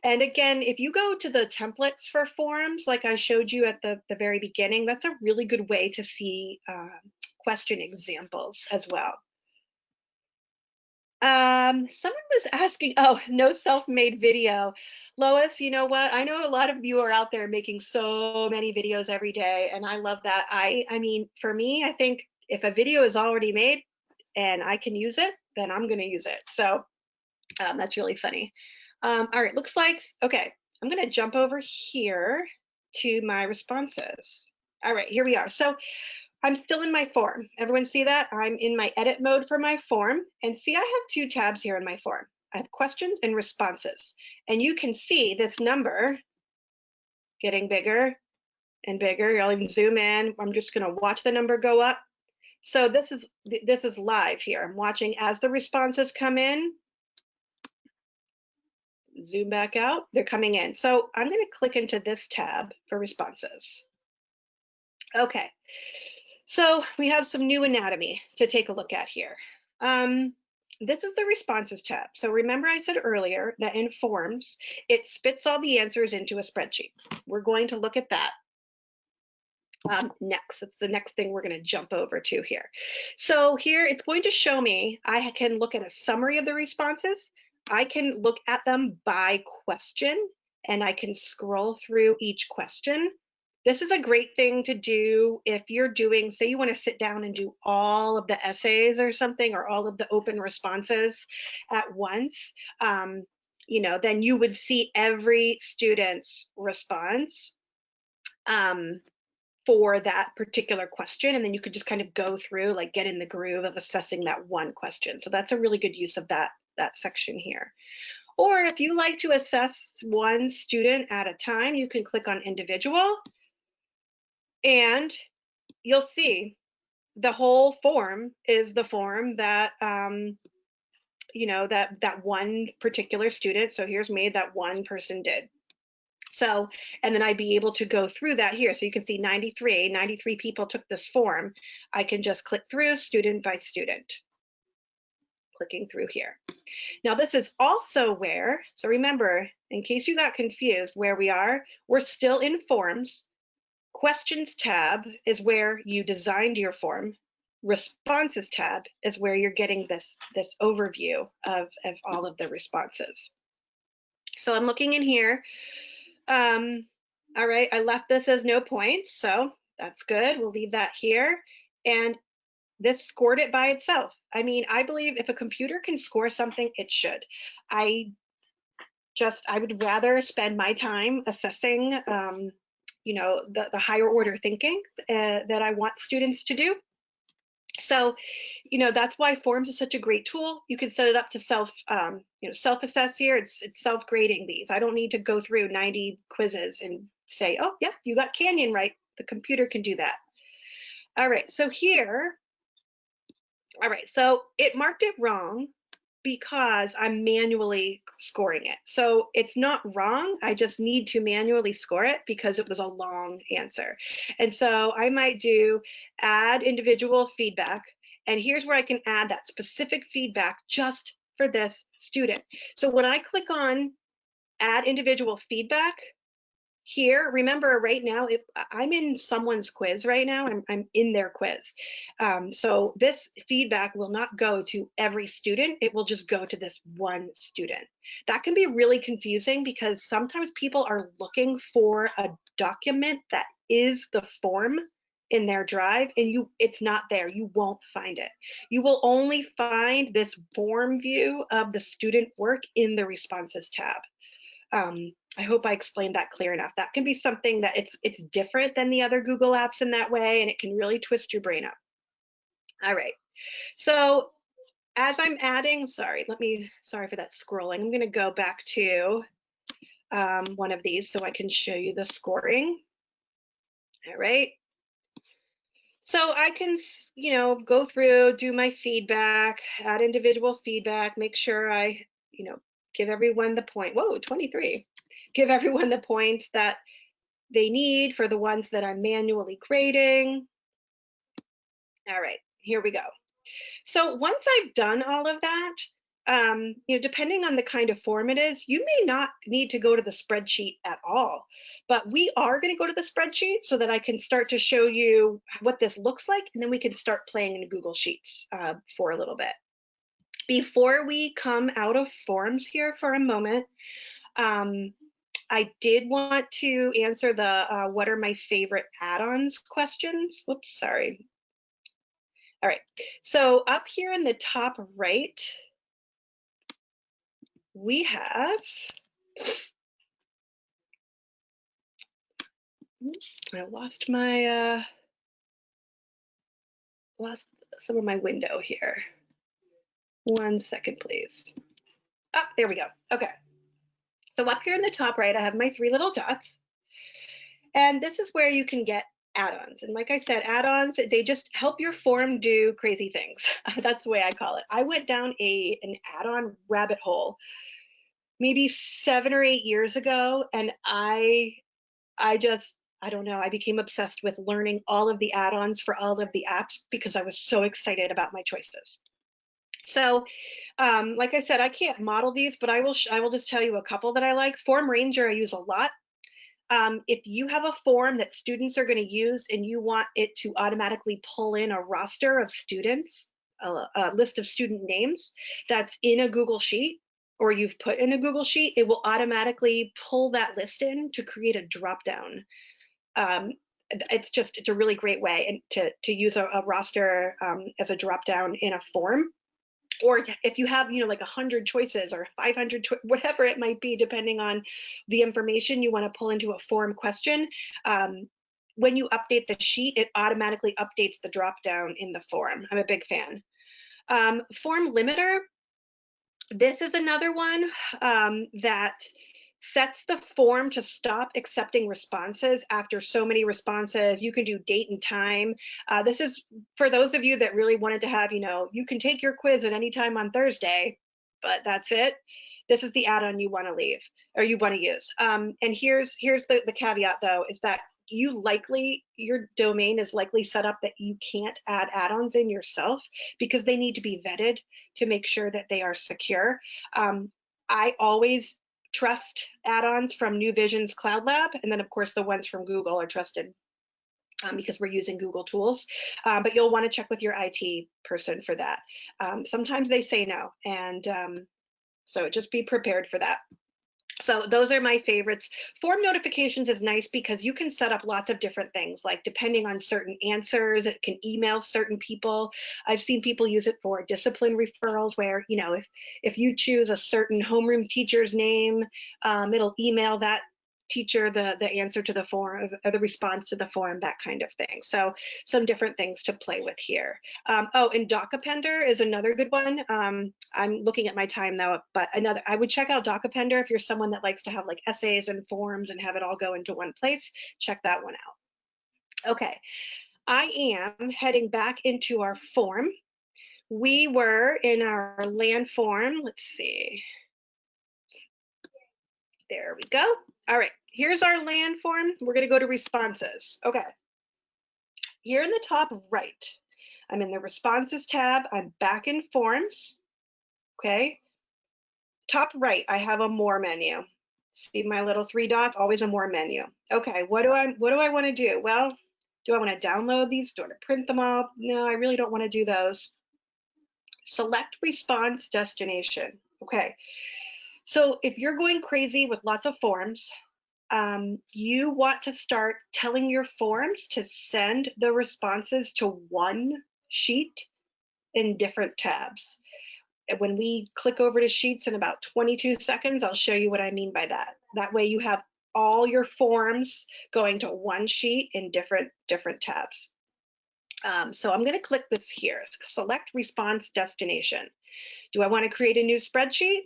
And again, if you go to the templates for forums, like I showed you at the very beginning, that's a really good way to see question examples as well. Someone was asking, oh, no self-made video. Lois, you know what? I know a lot of you are out there making so many videos every day, and I love that. I mean, for me, I think if a video is already made and I can use it, then I'm going to use it. So that's really funny. All right, looks like, okay, I'm going to jump over here to my responses. All right, here we are. So I'm still in my form. Everyone see that? I'm in my edit mode for my form. And see, I have two tabs here in my form. I have questions and responses. And you can see this number getting bigger and bigger. I'll even zoom in. I'm just going to watch the number go up. So this is live here. I'm watching as the responses come in. Zoom back out. They're coming in. So I'm going to click into this tab for responses. Okay. So we have some new anatomy to take a look at here. This is the responses tab. So remember I said earlier that in forms, it spits all the answers into a spreadsheet. We're going to look at that. Next, it's the next thing we're going to jump over to here. So here it's going to show me, I can look at a summary of the responses. I can look at them by question, and I can scroll through each question. This is a great thing to do if you're doing, say you want to sit down and do all of the essays or something, or all of the open responses at once. You know, then you would see every student's response for that particular question, and then you could just kind of go through, like get in the groove of assessing that one question. So that's a really good use of that section here. Or if you like to assess one student at a time, you can click on individual, and you'll see the whole form is the form that you know, that one particular student. So here's me, that one person did. So, and then I'd be able to go through that here. So you can see 93 people took this form. I can just click through student by student, clicking through here. Now this is also where, so remember, in case you got confused where we are, we're still in forms. Questions tab is where you designed your form. Responses tab is where you're getting this overview of all of the responses. So I'm looking in here. All right, I left this as no points, so that's good. We'll leave that here. And this scored it by itself. I mean, I believe if a computer can score something, it should. I would rather spend my time assessing, you know, the higher order thinking that I want students to do. So, you know, that's why forms is such a great tool. You can set it up to you know, self-assess here. It's self-grading these. I don't need to go through 90 quizzes and say, oh, yeah, you got Canyon right. The computer can do that. All right, so here, all right, so it marked it wrong because I'm manually scoring it. So it's not wrong. I just need to manually score it because it was a long answer. And so I might do add individual feedback. And here's where I can add that specific feedback just for this student. So when I click on add individual feedback, here, remember right now, if I'm in someone's quiz right now, I'm in their quiz. So this feedback will not go to every student, it will just go to this one student. That can be really confusing because sometimes people are looking for a document that is the form in their drive and it's not there, you won't find it. You will only find this form view of the student work in the responses tab. I hope I explained that clear enough. That can be something that it's different than the other Google apps in that way, and it can really twist your brain up. All right, so as I'm adding, sorry for that scrolling. I'm gonna go back to one of these so I can show you the scoring. All right, so I can, go through, do my feedback, add individual feedback, make sure I, give everyone the point. Whoa, 23. Give everyone the points that they need for the ones that I'm manually grading. All right, here we go. So once I've done all of that, depending on the kind of form it is, you may not need to go to the spreadsheet at all, but we are going to go to the spreadsheet so that I can start to show you what this looks like, and then we can start playing in Google Sheets for a little bit. Before we come out of forms here for a moment, I did want to answer the what are my favorite add-ons questions. Whoops, sorry. All right, so up here in the top right, we have, I lost my, lost some of my window here. 1 second, please. Oh, there we go, okay. So up here in the top right, I have my 3 little dots. And this is where you can get add-ons. And like I said, add-ons, they just help your form do crazy things. That's the way I call it. I went down an add-on rabbit hole maybe 7 or 8 years ago, and I don't know, I became obsessed with learning all of the add-ons for all of the apps because I was so excited about my choices. So like I said, I can't model these, but I will just tell you a couple that I like. Form Ranger I use a lot. If you have a form that students are going to use and you want it to automatically pull in a roster of students, a list of student names that's in a Google Sheet, or you've put in a Google Sheet, it will automatically pull that list in to create a dropdown. It's a really great way to use a roster as a dropdown in a form. Or if you have, like 100 choices or 500, whatever it might be, depending on the information you want to pull into a form question, when you update the sheet, it automatically updates the dropdown in the form. I'm a big fan. Form limiter, this is another one that sets the form to stop accepting responses after so many responses. You can do date and time. This is for those of you that really wanted to have, you can take your quiz at any time on Thursday, but that's it. This is the add-on you want to leave or you want to use. And here's the caveat though, is that your domain is likely set up that you can't add add-ons in yourself because they need to be vetted to make sure that they are secure. I always trust add-ons from New Vision's Cloud Lab, and then of course the ones from Google are trusted because we're using Google tools, but you'll want to check with your IT person for that. Sometimes they say no, and so just be prepared for that. So those are my favorites. Form notifications is nice because you can set up lots of different things, like depending on certain answers, it can email certain people. I've seen people use it for discipline referrals where, if you choose a certain homeroom teacher's name, it'll email that teacher the answer to the form or the response to the form, that kind of thing. So some different things to play with here. Oh, and DocAppender is another good one. I'm looking at my time now, but I would check out DocAppender if you're someone that likes to have like essays and forms and have it all go into one place. Check that one out. Okay, I am heading back into our form. We were in our land form. Let's see. There we go. All right, here's our land form. We're going to go to responses. Okay. Here in the top right, I'm in the responses tab. I'm back in forms. Okay. Top right, I have a more menu. See my little 3 dots, always a more menu. Okay, what do I want to do? Well, do I want to download these? Do I want to print them all? No, I really don't want to do those. Select response destination. Okay, so if you're going crazy with lots of forms, you want to start telling your forms to send the responses to one sheet in different tabs. When we click over to Sheets in about 22 seconds, I'll show you what I mean by that. That way you have all your forms going to one sheet in different tabs. So I'm going to click this here, select response destination. Do I want to create a new spreadsheet?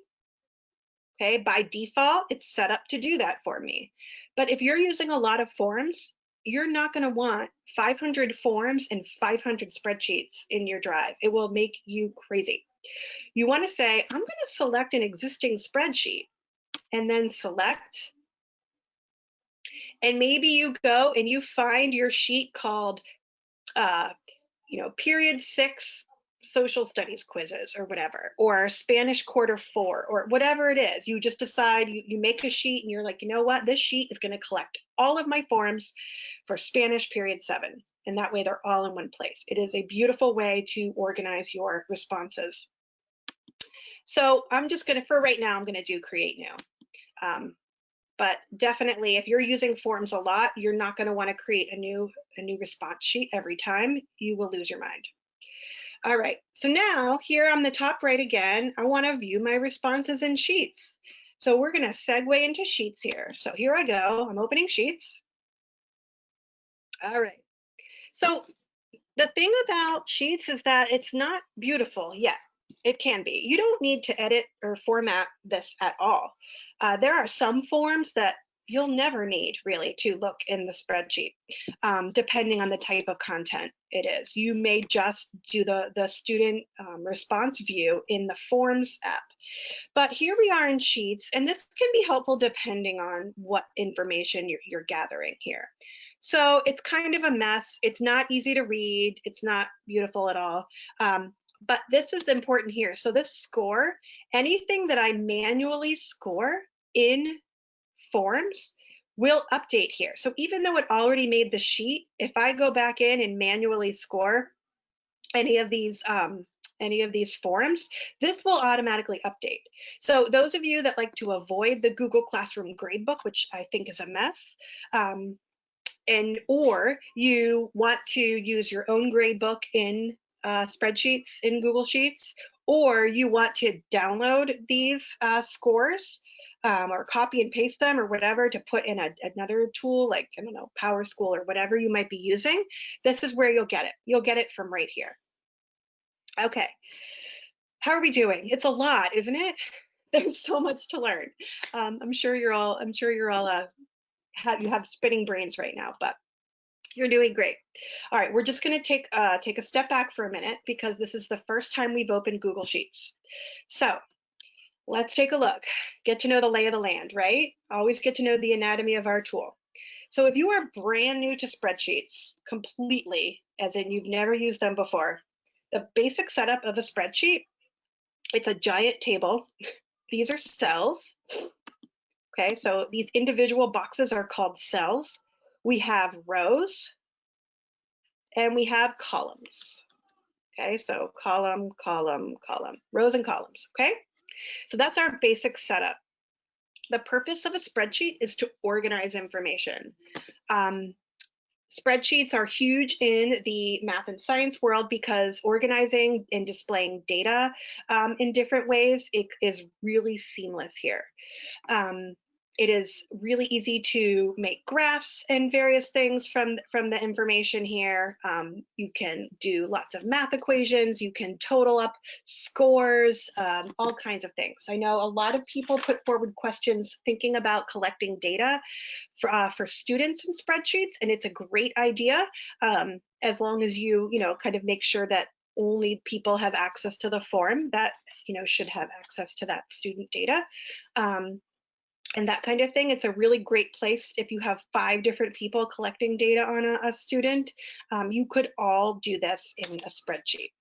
Okay, by default, it's set up to do that for me. But if you're using a lot of forms, you're not going to want 500 forms and 500 spreadsheets in your drive. It will make you crazy. You want to say, I'm going to select an existing spreadsheet and then select. And maybe you go and you find your sheet called, period 6 social studies quizzes or whatever, or Spanish quarter 4, or whatever it is. You just decide, you make a sheet and you're like, you know what, this sheet is going to collect all of my forms for Spanish period 7. And that way they're all in one place. It is a beautiful way to organize your responses. So I'm just going to, for right now, I'm going to do create new. But definitely, if you're using forms a lot, you're not going to want to create a new response sheet every time. You will lose your mind. All right, so now here on the top right again, I want to view my responses in Sheets. So we're going to segue into Sheets here. So here I go. I'm opening Sheets. All right. So the thing about Sheets is that it's not beautiful yet. It can be. You don't need to edit or format this at all. There are some forms that you'll never need really to look in the spreadsheet, depending on the type of content it is. You may just do the student response view in the Forms app. But here we are in Sheets, and this can be helpful depending on what information you're gathering here. So it's kind of a mess. It's not easy to read. It's not beautiful at all. But this is important here. So this score, anything that I manually score in Forms will update here. So even though it already made the sheet, if I go back in and manually score any of these forms, this will automatically update. So those of you that like to avoid the Google Classroom gradebook, which I think is a mess, or you want to use your own gradebook in spreadsheets in Google Sheets, or you want to download these scores or copy and paste them or whatever to put in another tool like, I don't know, PowerSchool or whatever you might be using, this is where you'll get it. You'll get it from right here. Okay, how are we doing? It's a lot, isn't it? There's so much to learn. I'm sure you're all you have spinning brains right now, but you're doing great. All right, we're just going to take a step back for a minute because this is the first time we've opened Google Sheets. So let's take a look. Get to know the lay of the land, right? Always get to know the anatomy of our tool. So if you are brand new to spreadsheets completely, as in you've never used them before, the basic setup of a spreadsheet, it's a giant table. These are cells. Okay, so these individual boxes are called cells. We have rows and we have columns. Okay, so column, column, column, rows and columns. Okay, so that's our basic setup. The purpose of a spreadsheet is to organize information. Spreadsheets are huge in the math and science world because organizing and displaying data in different ways, it is really seamless here. It is really easy to make graphs and various things from the information here. You can do lots of math equations. You can total up scores, all kinds of things. I know a lot of people put forward questions thinking about collecting data for students in spreadsheets, and it's a great idea as long as you kind of make sure that only people have access to the form that should have access to that student data. And that kind of thing. It's a really great place if you have 5 different people collecting data on a student. You could all do this in a spreadsheet.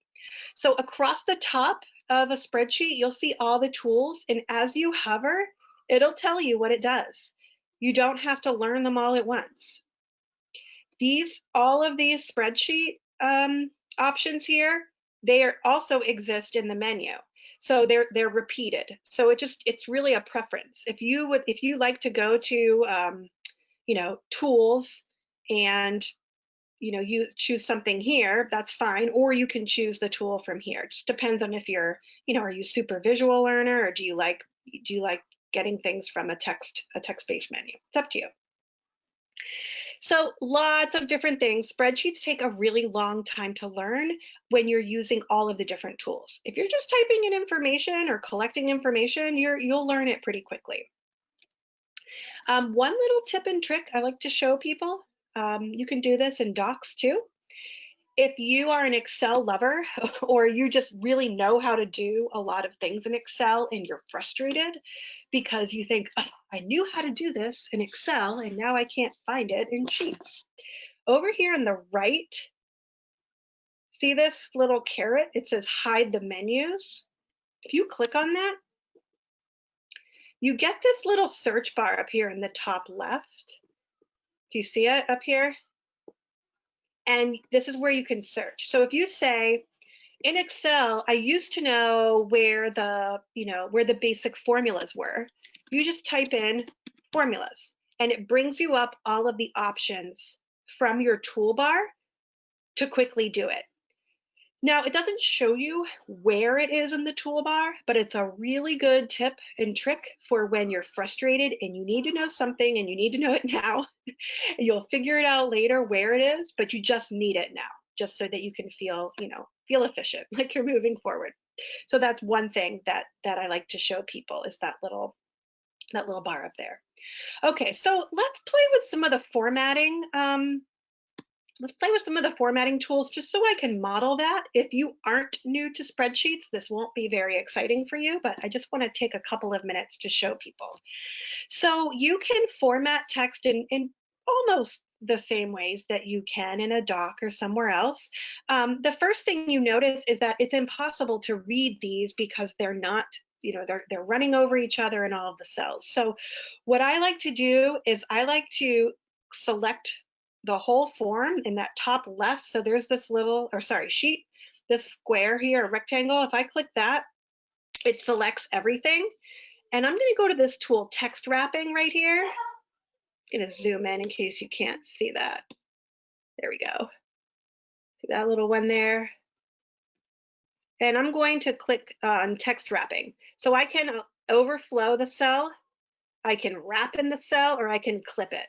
So across the top of a spreadsheet, you'll see all the tools. And as you hover, It'll tell you what it does. You don't have to learn them all at once. All of these spreadsheet options here, also exist in the menu. So they're repeated. So it's really a preference. If you like to go to tools and you choose something here, that's fine, or you can choose the tool from here. It just depends on if you're, are you super visual learner, or do you like getting things from a text-based menu? It's up to you. So lots of different things. Spreadsheets take a really long time to learn when you're using all of the different tools. If you're just typing in information or collecting information, you'll learn it pretty quickly. One little tip and trick I like to show people, you can do this in docs too. If you are an Excel lover or you just really know how to do a lot of things in Excel and you're frustrated because you think, oh, I knew how to do this in Excel and now I can't find it in Sheets. Over here on the right, see this little caret? It says hide the menus. If you click on that, you get this little search bar up here in the top left. Do you see it up here? And this is where you can search. So if you say, in Excel, I used to know where the basic formulas were. You just type in formulas and it brings you up all of the options from your toolbar to quickly do it. Now, it doesn't show you where it is in the toolbar, but it's a really good tip and trick for when you're frustrated and you need to know something and you need to know it now. You'll figure it out later where it is, but you just need it now, just so that you can feel efficient, like you're moving forward. So that's one thing that I like to show people, is that little bar up there. Okay, so let's play with some of the formatting. Let's play with some of the formatting tools just so I can model that. If you aren't new to spreadsheets, this won't be very exciting for you, but I just want to take a couple of minutes to show people. So you can format text in almost the same ways that you can in a doc or somewhere else. The first thing you notice is that it's impossible to read these because they're not, they're running over each other in all of the cells. So what I like to do is I like to select the whole form in that top left. So there's this sheet, this square here, a rectangle. If I click that, it selects everything. And I'm going to go to this tool, text wrapping, right here. I'm going to zoom in case you can't see that. There we go. See that little one there? And I'm going to click on text wrapping. So I can overflow the cell, I can wrap in the cell, or I can clip it.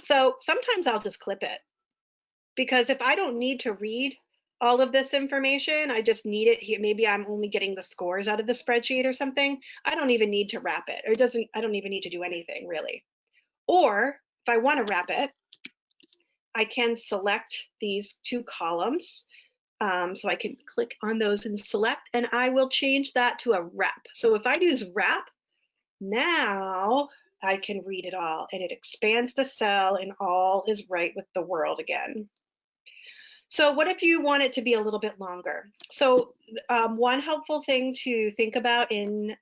So sometimes I'll just clip it, because if I don't need to read all of this information, I just need it here. Maybe I'm only getting the scores out of the spreadsheet or something. I don't even need to wrap it, or I don't even need to do anything really. Or if I want to wrap it, I can select these two columns. So I can click on those and select, and I will change that to a wrap. So if I use wrap, now I can read it all, and it expands the cell and all is right with the world again. So what if you want it to be a little bit longer? So one helpful thing to think about in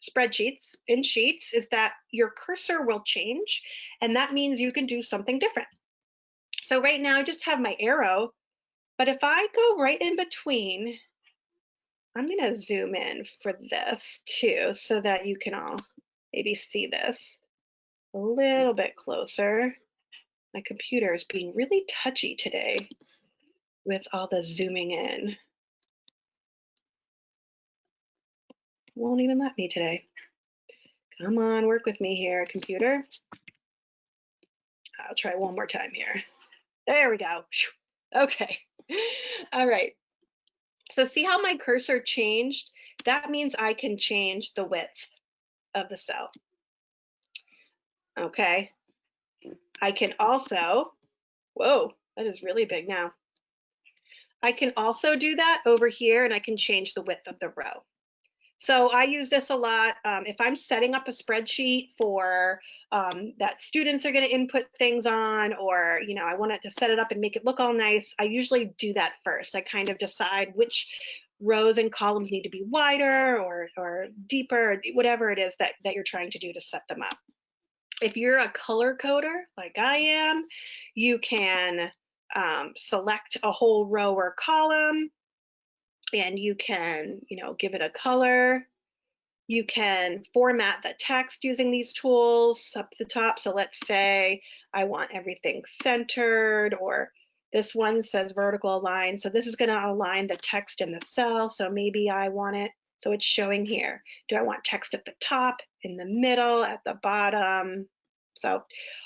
spreadsheets, in Sheets, is that your cursor will change, and that means you can do something different. So right now I just have my arrow, but if I go right in between, I'm going to zoom in for this too, so that you can all maybe see this a little bit closer. My computer is being really touchy today with all the zooming in. Won't even let me today. Come on, work with me here, computer. I'll try one more time here. There we go. Okay. All right. So see how my cursor changed? That means I can change the width of the cell. Okay. I can also, whoa, that is really big now. I can also do that over here, and I can change the width of the row. So I use this a lot if I'm setting up a spreadsheet for that students are going to input things on, or I want it to set it up and make it look all nice. I usually do that first. I kind of decide which rows and columns need to be wider or deeper, whatever it is that you're trying to do to set them up. If you're a color coder like I am, you can select a whole row or column, and you can, give it a color. You can format the text using these tools up the top. So let's say I want everything centered, or this one says vertical align. So this is going to align the text in the cell. So maybe I want it, so it's showing here. Do I want text at the top, in the middle, at the bottom? So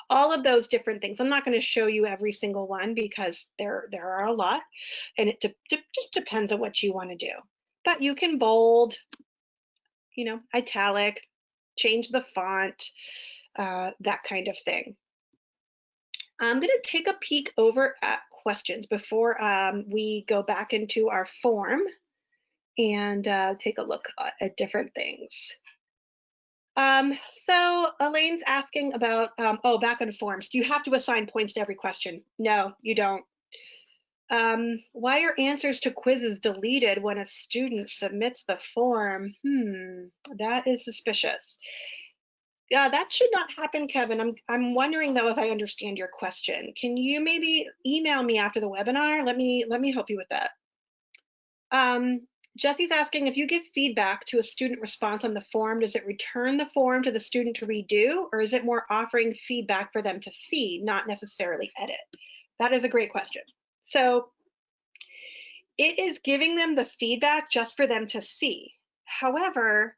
all of those different things. I'm not going to show you every single one because there are a lot, and it just depends on what you want to do. But you can bold, italic, change the font, that kind of thing. I'm going to take a peek over at questions before we go back into our form and take a look at different things. So Elaine's asking about, back on forms. Do you have to assign points to every question? No, you don't. Why are answers to quizzes deleted when a student submits the form? That is suspicious. Yeah, that should not happen, Kevin. I'm wondering though if I understand your question. Can you maybe email me after the webinar? Let me help you with that. Jesse's asking, if you give feedback to a student response on the form, does it return the form to the student to redo, or is it more offering feedback for them to see, not necessarily edit? That is a great question. So it is giving them the feedback just for them to see. However,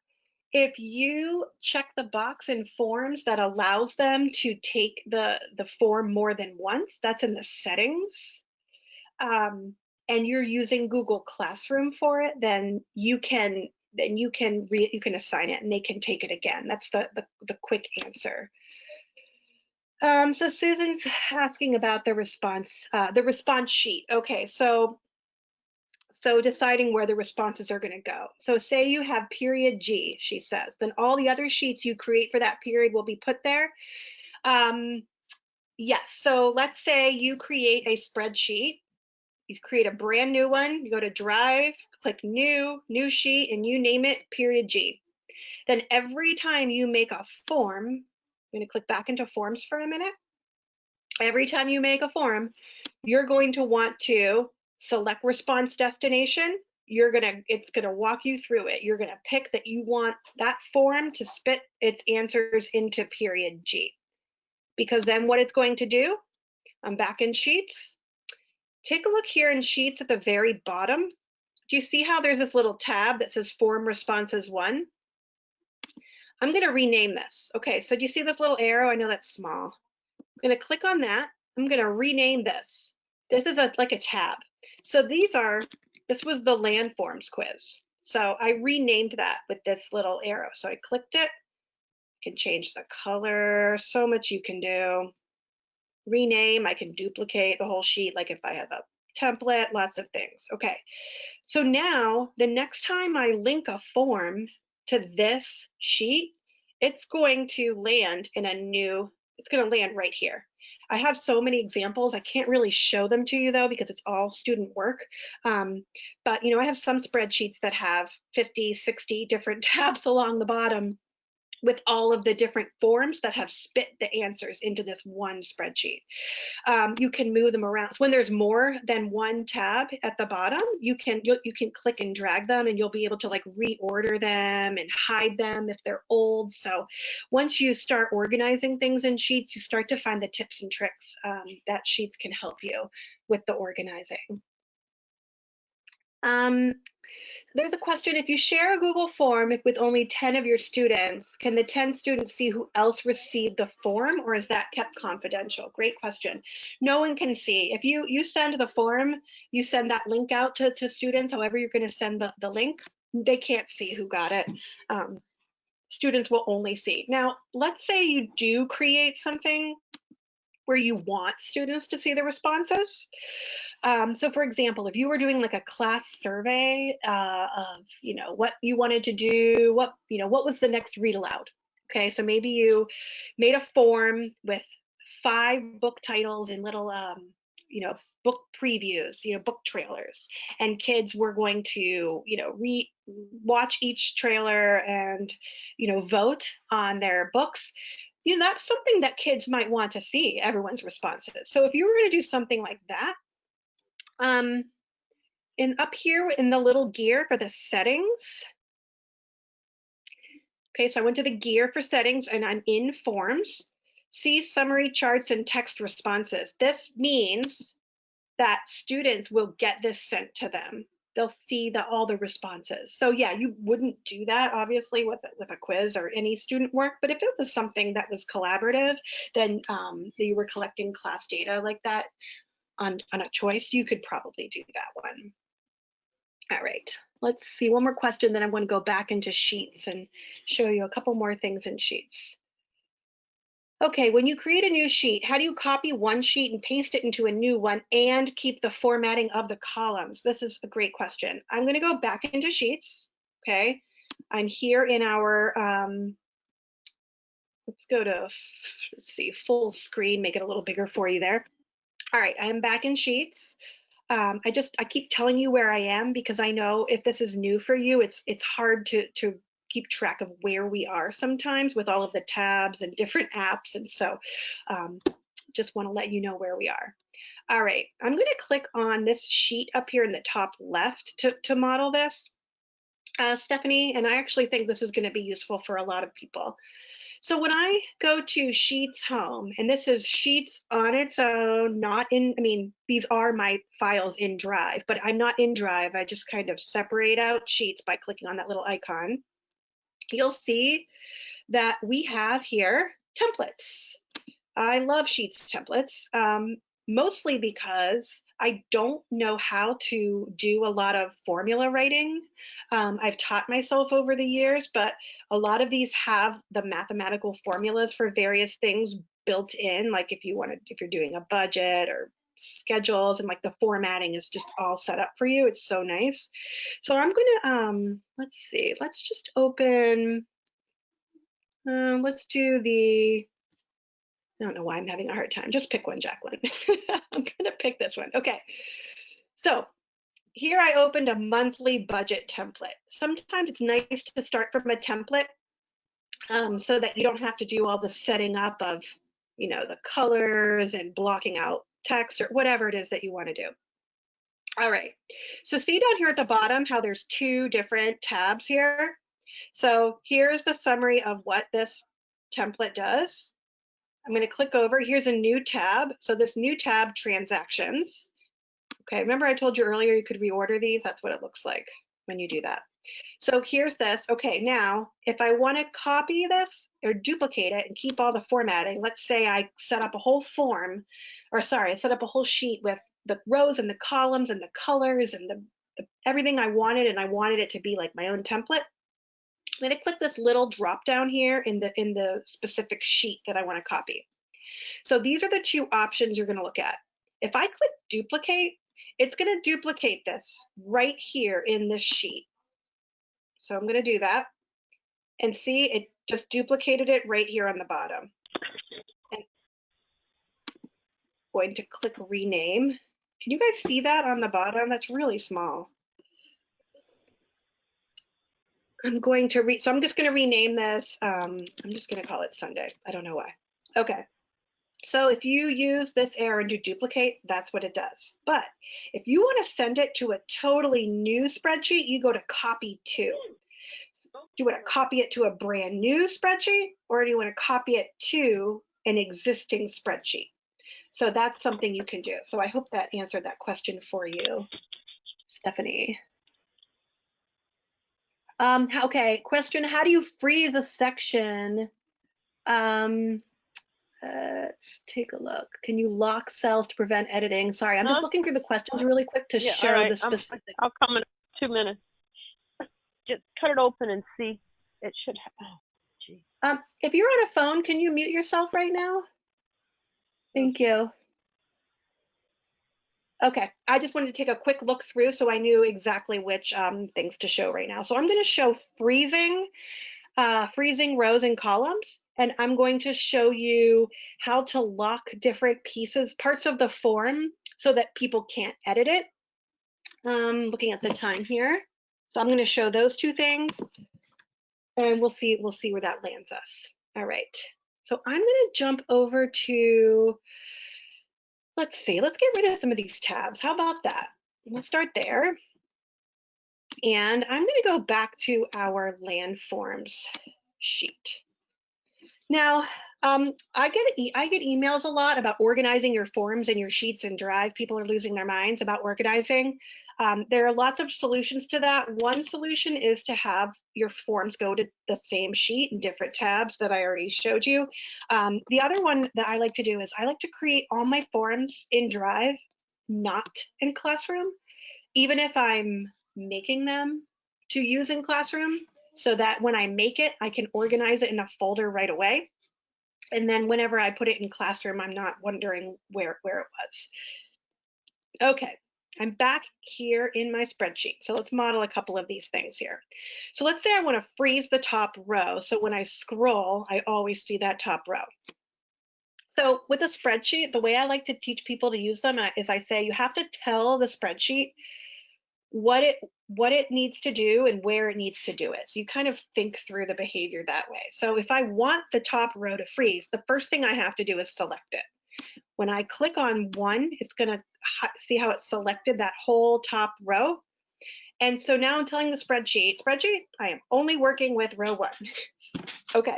if you check the box in forms that allows them to take the form more than once, that's in the settings, and you're using Google Classroom for it, then you can assign it and they can take it again. That's the quick answer. So Susan's asking about the response sheet. Okay, so deciding where the responses are going to go. So say you have period G, she says, then all the other sheets you create for that period will be put there. Yes, so let's say you create a spreadsheet. You create a brand new one, you go to Drive, click new sheet, and you name it period G. Then every time you make a form, I'm going to click back into forms for a minute. Every time you make a form, you're going to want to select response destination. It's going to walk you through it. You're going to pick that you want that form to spit its answers into period G. Because then what it's going to do, I'm back in Sheets. Take a look here in Sheets at the very bottom. Do you see how there's this little tab that says Form Responses 1? I'm going to rename this. Okay, so do you see this little arrow? I know that's small. I'm going to click on that. I'm going to rename this. This is like a tab. So this was the landforms quiz. So I renamed that with this little arrow. So I clicked it. I can change the color. So much you can do. Rename, I can duplicate the whole sheet, like if I have a template, lots of things. Okay, so now the next time I link a form to this sheet, it's going to land in it's going to land right here. I have so many examples. I can't really show them to you though, because it's all student work. But I have some spreadsheets that have 50, 60 different tabs along the bottom with all of the different forms that have spit the answers into this one spreadsheet. You can move them around. So when there's more than one tab at the bottom, you can click and drag them, and you'll be able to like reorder them and hide them if they're old. So once you start organizing things in Sheets, you start to find the tips and tricks that Sheets can help you with the organizing. There's a question, if you share a Google form with only 10 of your students, can the 10 students see who else received the form, or is that kept confidential? Great question. No one can see. If you send the form, you send that link out to students, however you're going to send the link, they can't see who got it. Students will only see. Now, let's say you do create something where you want students to see the responses. So for example, if you were doing like a class survey of, what you wanted to do, what was the next read aloud? Okay, so maybe you made a form with 5 book titles in little, book previews, book trailers, and kids were going to, watch each trailer and, vote on their books. That's something that kids might want to see, everyone's responses. So if you were going to do something like that, and up here in the little gear for the settings, okay, so I went to the gear for settings and I'm in forms. See summary charts and text responses. This means that students will get this sent to them. They'll see all the responses. So yeah, you wouldn't do that obviously with a quiz or any student work, but if it was something that was collaborative, then you were collecting class data like that on a choice, you could probably do that one. All right, let's see one more question, then I'm going to go back into Sheets and show you a couple more things in Sheets. Okay, when you create a new sheet, how do you copy one sheet and paste it into a new one and keep the formatting of the columns? This is a great question. I'm going to go back into Sheets. Okay, I'm here in our, let's go to, let's see, full screen, make it a little bigger for you there. All right, I am back in Sheets. I keep telling you where I am because I know if this is new for you, it's hard to keep track of where we are sometimes with all of the tabs and different apps. And so just want to let you know where we are. All right, I'm going to click on this sheet up here in the top left to model this, Stephanie, and I actually think this is going to be useful for a lot of people. So when I go to Sheets Home, and this is Sheets on its own, not in, I mean, these are my files in Drive, but I'm not in Drive. I just kind of separate out Sheets by clicking on that little icon. You'll see that we have here templates. I love Sheets templates, mostly because I don't know how to do a lot of formula writing. I've taught myself over the years, but a lot of these have the mathematical formulas for various things built in, like if you're doing a budget or schedules, and like the formatting is just all set up for you. It's so nice. So I'm gonna, let's see, let's just open, let's do the, I don't know why I'm having a hard time. Just pick one, Jaclyn. I'm gonna pick this one. Okay. So here I opened a monthly budget template. Sometimes it's nice to start from a template so that you don't have to do all the setting up of, the colors and blocking out text or whatever it is that you want to do. All right. So see down here at the bottom how there's two different tabs here. So here's the summary of what this template does. I'm going to click over. Here's a new tab. So this new tab, transactions. Okay, remember I told you earlier you could reorder these? That's what it looks like when you do that. So here's this. Okay, now if I want to copy this or duplicate it and keep all the formatting, let's say I set up a whole form, or sorry, I set up a whole sheet with the rows and the columns and the colors and the everything I wanted, and I wanted it to be like my own template. I'm going to click this little drop down here in the specific sheet that I want to copy. So these are the two options you're going to look at. If I click duplicate, it's going to duplicate this right here in this sheet. So I'm going to do that, and see, it just duplicated it right here on the bottom. And I'm going to click rename. Can you guys see that on the bottom? That's really small. I'm going to so I'm just going to rename this. I'm just going to call it Sunday. I don't know why. Okay. So if you use this arrow and do duplicate, that's what it does. But if you want to send it to a totally new spreadsheet, you go to copy to. Do you want to copy it to a brand new spreadsheet, or do you want to copy it to an existing spreadsheet? So that's something you can do. So I hope that answered that question for you, Stephanie. Okay, question, how do you freeze a section? Let's take a look. Can you lock cells to prevent editing? Sorry, I'm just looking through the questions really quick to show the specific. I'll come in 2 minutes. Just cut it open and see. It should have, oh, gee. If you're on a phone, can you mute yourself right now? Thank you. Okay, I just wanted to take a quick look through so I knew exactly which things to show right now. So I'm going to show freezing rows and columns, and I'm going to show you how to lock different pieces, parts of the form so that people can't edit it. Looking at the time here. So I'm going to show those two things, and we'll see where that lands us. All right. So I'm going to jump over to, let's see, let's get rid of some of these tabs. How about that? We'll start there. And I'm going to go back to our land forms sheet. Now, I get emails a lot about organizing your forms and your sheets in Drive. People are losing their minds about organizing. There are lots of solutions to that. One solution is to have your forms go to the same sheet in different tabs that I already showed you. The other one that I like to do is I like to create all my forms in Drive, not in Classroom, even if I'm making them to use in Classroom, so that when I make it, I can organize it in a folder right away. And then whenever I put it in Classroom, I'm not wondering where it was. Okay, I'm back here in my spreadsheet. So let's model a couple of these things here. So let's say I want to freeze the top row. So when I scroll, I always see that top row. So with a spreadsheet, the way I like to teach people to use them is I say you have to tell the spreadsheet what it needs to do and where it needs to do it. So you kind of think through the behavior that way. So if I want the top row to freeze, the first thing I have to do is select it. When I click on one, it's going to see how it selected that whole top row. And so now I'm telling the spreadsheet, I am only working with row 1. Okay,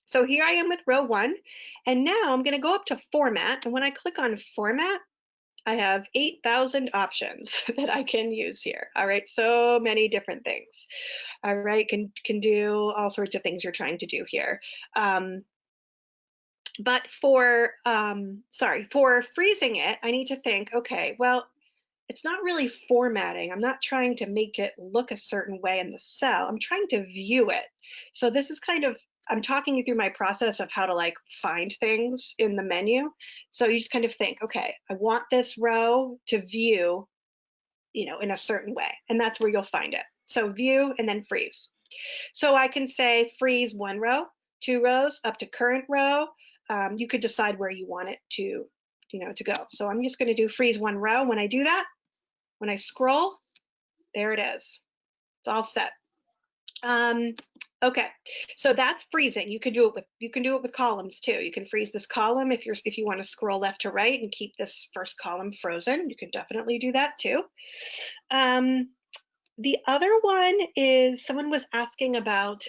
so here I am with row 1. And now I'm going to go up to format. And when I click on format, I have 8,000 options that I can use here. All right, so many different things. All right, can do all sorts of things you're trying to do here. But for freezing it, I need to think, okay, well, it's not really formatting. I'm not trying to make it look a certain way in the cell. I'm trying to view it. So this is kind of, I'm talking you through my process of how to like find things in the menu. So you just kind of think, okay, I want this row to view, in a certain way, and that's where you'll find it. So view and then freeze. So I can say freeze 1 row, 2 rows, up to current row. You could decide where you want it to, to go. So I'm just going to do freeze 1 row. When I do that, when I scroll, there it is. It's all set. Okay, so that's freezing. You can do it with columns too. You can freeze this column if you want to scroll left to right and keep this first column frozen. You can definitely do that too. The other one is someone was asking about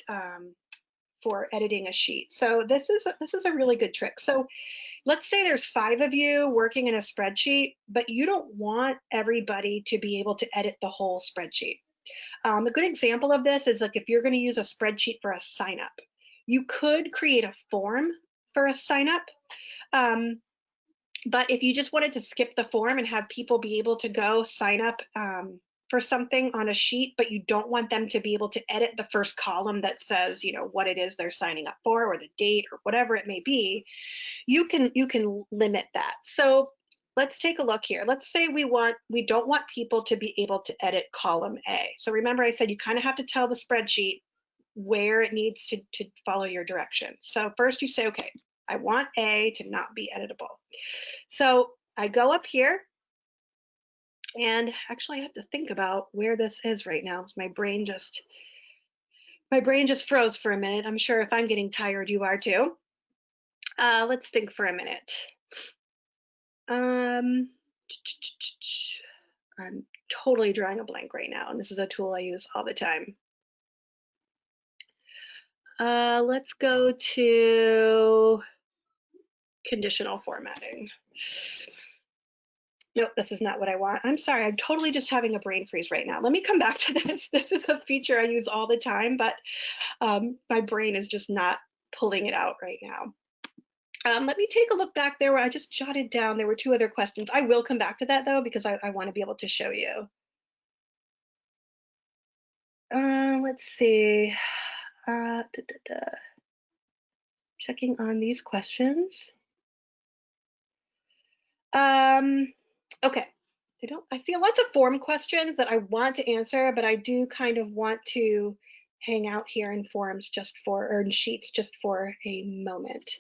for editing a sheet. So this is a really good trick. So let's say there's 5 of you working in a spreadsheet, but you don't want everybody to be able to edit the whole spreadsheet. A good example of this is like if you're going to use a spreadsheet for a sign up, you could create a form for a sign up. But if you just wanted to skip the form and have people be able to go sign up for something on a sheet, but you don't want them to be able to edit the first column that says, what it is they're signing up for or the date or whatever it may be, you can limit that. So let's take a look here. Let's say we don't want people to be able to edit column A. So remember I said you kind of have to tell the spreadsheet where it needs to follow your directions. So first you say, okay, I want A to not be editable. So I go up here, and actually I have to think about where this is right now. My brain just froze for a minute. I'm sure if I'm getting tired, you are too. Let's think for a minute. I'm totally drawing a blank right now, and this is a tool I use all the time. Let's go to conditional formatting. Nope, this is not what I want. I'm sorry, I'm totally just having a brain freeze right now. Let me come back to this. This is a feature I use all the time, but my brain is just not pulling it out right now. Let me take a look back there where I just jotted down. There were 2 other questions. I will come back to that though, because I want to be able to show you. Let's see. Checking on these questions. Okay. I see lots of form questions that I want to answer, but I do kind of want to hang out here in forms or in sheets just for a moment.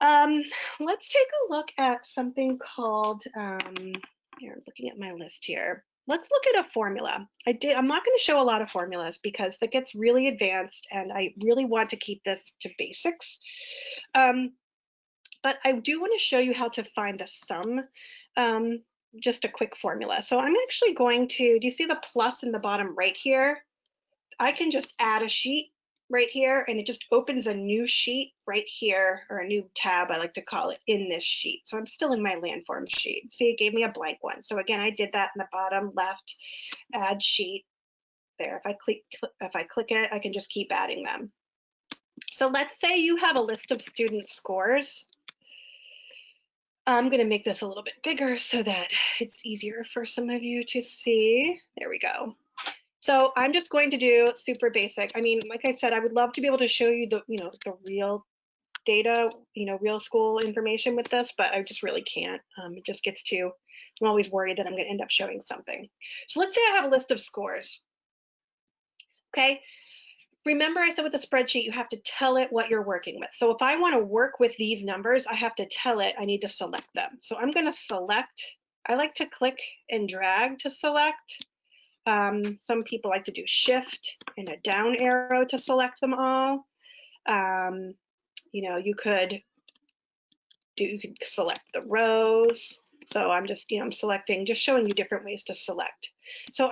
Let's take a look at something called, here, I'm looking at my list here. Let's look at a formula. I'm not going to show a lot of formulas because that gets really advanced and I really want to keep this to basics. But I do want to show you how to find the sum, just a quick formula. So I'm actually going to, do you see the plus in the bottom right here? I can just add a sheet right here and it just opens a new sheet right here, or a new tab, I like to call it, in this sheet. So I'm still in my landform sheet. See, it gave me a blank one. So again, I did that in the bottom left, add sheet there. If I click it, I can just keep adding them. So let's say you have a list of student scores. I'm going to make this a little bit bigger so that it's easier for some of you to see. There we go. So I'm just going to do super basic. I mean, like I said, I would love to be able to show you the, the real data, real school information with this, but I just really can't. It just gets too, I'm always worried that I'm going to end up showing something. So let's say I have a list of scores. Okay. Remember I said with a spreadsheet, you have to tell it what you're working with. So if I want to work with these numbers, I have to tell it I need to select them. So I'm going to select, I like to click and drag to select. Some people like to do shift and a down arrow to select them all. You could select the rows. So I'm just, I'm selecting, just showing you different ways to select. So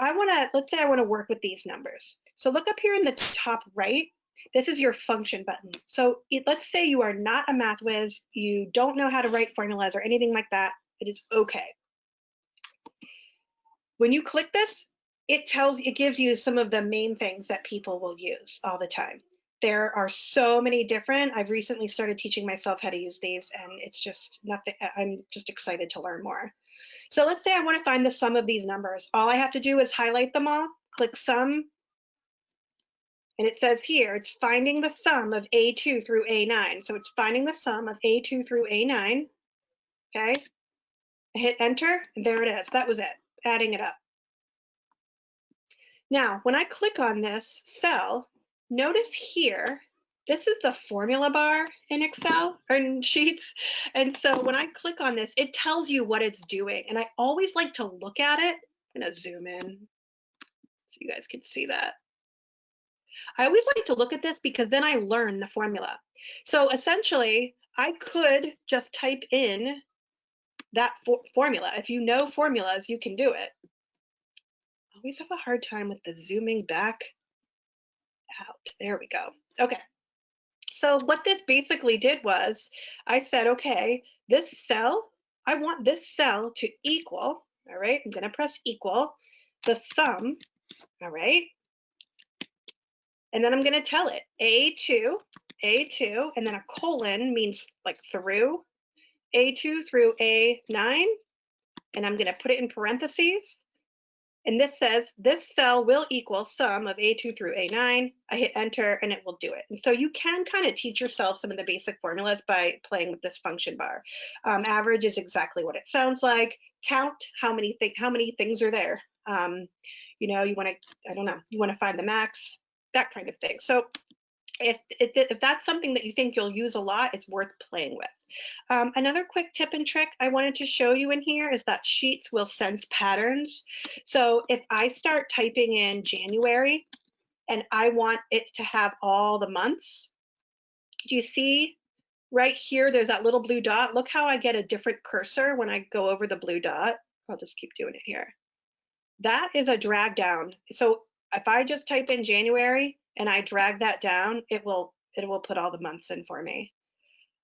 let's say I want to work with these numbers. So look up here in the top right. This is your function button. So let's say you are not a math whiz, you don't know how to write formulas or anything like that. It is okay. When you click this, it gives you some of the main things that people will use all the time. There are so many different. I've recently started teaching myself how to use these, and it's just nothing. I'm just excited to learn more. So let's say I want to find the sum of these numbers. All I have to do is highlight them all, click sum, and it says here it's finding the sum of A2 through A9. So it's finding the sum of A2 through A9. Okay, I hit enter, and there it is. That was it, adding it up. Now, when I click on this cell, notice here, this is the formula bar in Excel or in Sheets. And so when I click on this, it tells you what it's doing. And I always like to look at it. I'm going to zoom in so you guys can see that. I always like to look at this because then I learn the formula. So essentially, I could just type in that formula. If you know formulas, you can do it. I always have a hard time with the zooming back out. There we go. Okay. So what this basically did was I said, okay, this cell, I want this cell to equal, all right, I'm going to press equal, the sum, all right, and then I'm going to tell it A2, and then a colon means like through, A2 through A9, and I'm going to put it in parentheses. And this says this cell will equal sum of A2 through A9. I hit enter and it will do it. And so you can kind of teach yourself some of the basic formulas by playing with this function bar. Average is exactly what it sounds like. Count how many things are there. You want to, I don't know, you want to find the max, that kind of thing. So if that's something that you think you'll use a lot, it's worth playing with. Another quick tip and trick I wanted to show you in here is that Sheets will sense patterns. So if I start typing in January and I want it to have all the months, do you see right here, there's that little blue dot? Look how I get a different cursor when I go over the blue dot. I'll just keep doing it here. That is a drag down. So if I just type in January and I drag that down, it will put all the months in for me.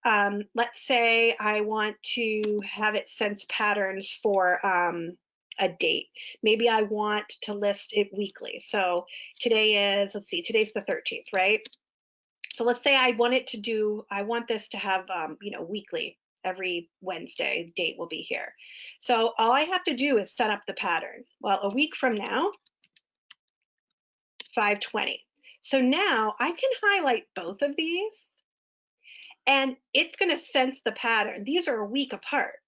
Let's say I want to have it sense patterns for a date. Maybe I want to list it weekly. So today is, let's see, today's the 13th, right? So let's say I want this to have, weekly, every Wednesday date will be here. So all I have to do is set up the pattern. Well, a week from now, 5/20. So now I can highlight both of these and it's going to sense the pattern. These are a week apart.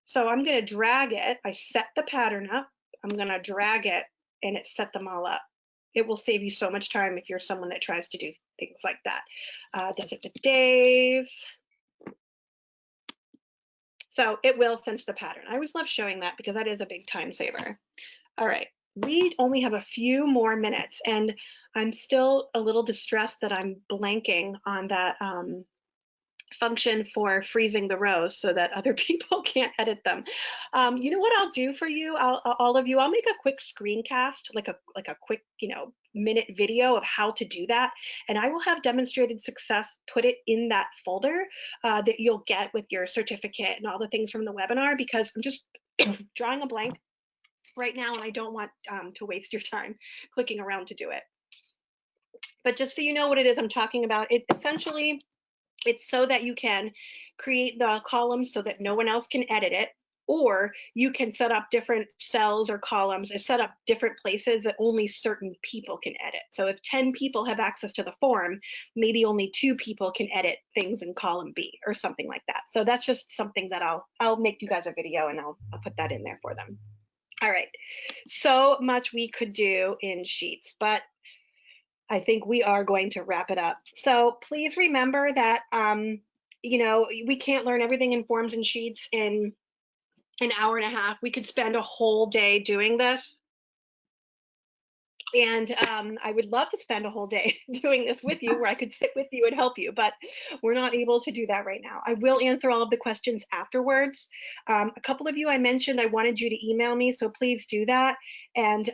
So I'm going to drag it. I set the pattern up. I'm going to drag it and it set them all up. It will save you so much time if you're someone that tries to do things like that. Does it with days? So it will sense the pattern. I always love showing that because that is a big time saver. All right, we only have a few more minutes, and I'm still a little distressed that I'm blanking on that function for freezing the rows so that other people can't edit them. You know what I'll do for you, all of you? I'll make a quick screencast, like a quick, minute video of how to do that, and I will have demonstrated success put it in that folder that you'll get with your certificate and all the things from the webinar, because I'm just drawing a blank right now and I don't want to waste your time clicking around to do it. But just so you know what it is I'm talking about, it essentially, it's so that you can create the columns so that no one else can edit it, or you can set up different cells or columns and set up different places that only certain people can edit. So if 10 people have access to the form, maybe only 2 people can edit things in column B or something like that. So that's just something that I'll make you guys a video and I'll put that in there for them. All right, so much we could do in Sheets, but I think we are going to wrap it up. So please remember that, we can't learn everything in Forms and Sheets in an hour and a half. We could spend a whole day doing this. And I would love to spend a whole day doing this with you, where I could sit with you and help you, but we're not able to do that right now. I will answer all of the questions afterwards. A couple of you I mentioned I wanted you to email me, so please do that. And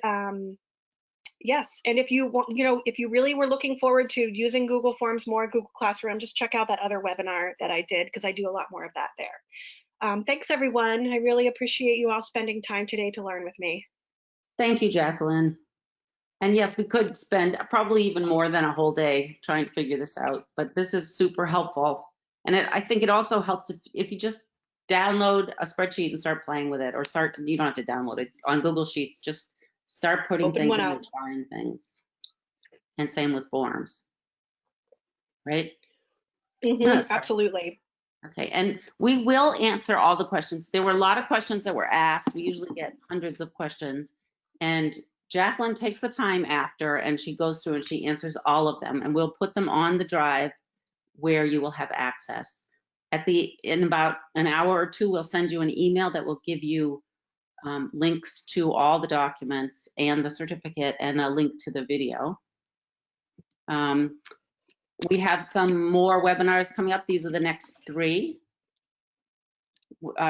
yes, and if you want, if you really were looking forward to using Google Forms more, Google Classroom, just check out that other webinar that I did, because I do a lot more of that there. Thanks, everyone. I really appreciate you all spending time today to learn with me. Thank you, Jaclyn. And yes, we could spend probably even more than a whole day trying to figure this out, but this is super helpful. And I think it also helps if you just download a spreadsheet and start playing with it, or you don't have to download it on Google Sheets, just start putting Open things one in up. and trying things. And same with forms, right? Absolutely. Okay, and we will answer all the questions. There were a lot of questions that were asked. We usually get hundreds of questions, and Jaclyn takes the time after and she goes through and she answers all of them, and we'll put them on the drive where you will have access. In about an hour or two, we'll send you an email that will give you links to all the documents and the certificate and a link to the video. We have some more webinars coming up. These are the next 3.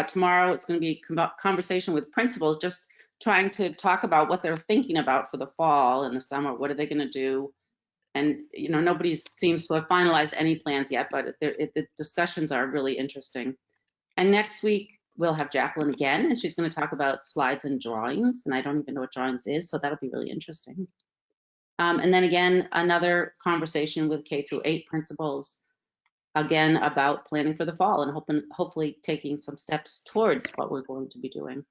Tomorrow it's going to be a conversation with principals, just trying to talk about what they're thinking about for the fall and the summer. What are they going to do? And nobody seems to have finalized any plans yet, but the discussions are really interesting. And next week we'll have Jaclyn again, and she's going to talk about slides and drawings. And I don't even know what drawings is, so that'll be really interesting. And then again, another conversation with K-8 principals, again about planning for the fall and hopefully taking some steps towards what we're going to be doing.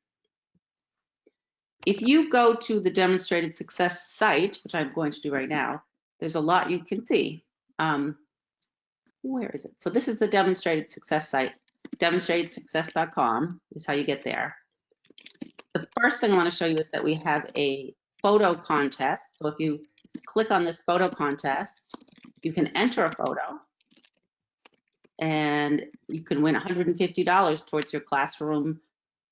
If you go to the demonstrated success site, which I'm going to do right now, there's a lot you can see. Where is it? So this is the demonstrated success site. Demonstratedsuccess.com is how you get there. The first thing I want to show you is that we have a photo contest. So if you click on this photo contest, you can enter a photo and you can win $150 towards your classroom,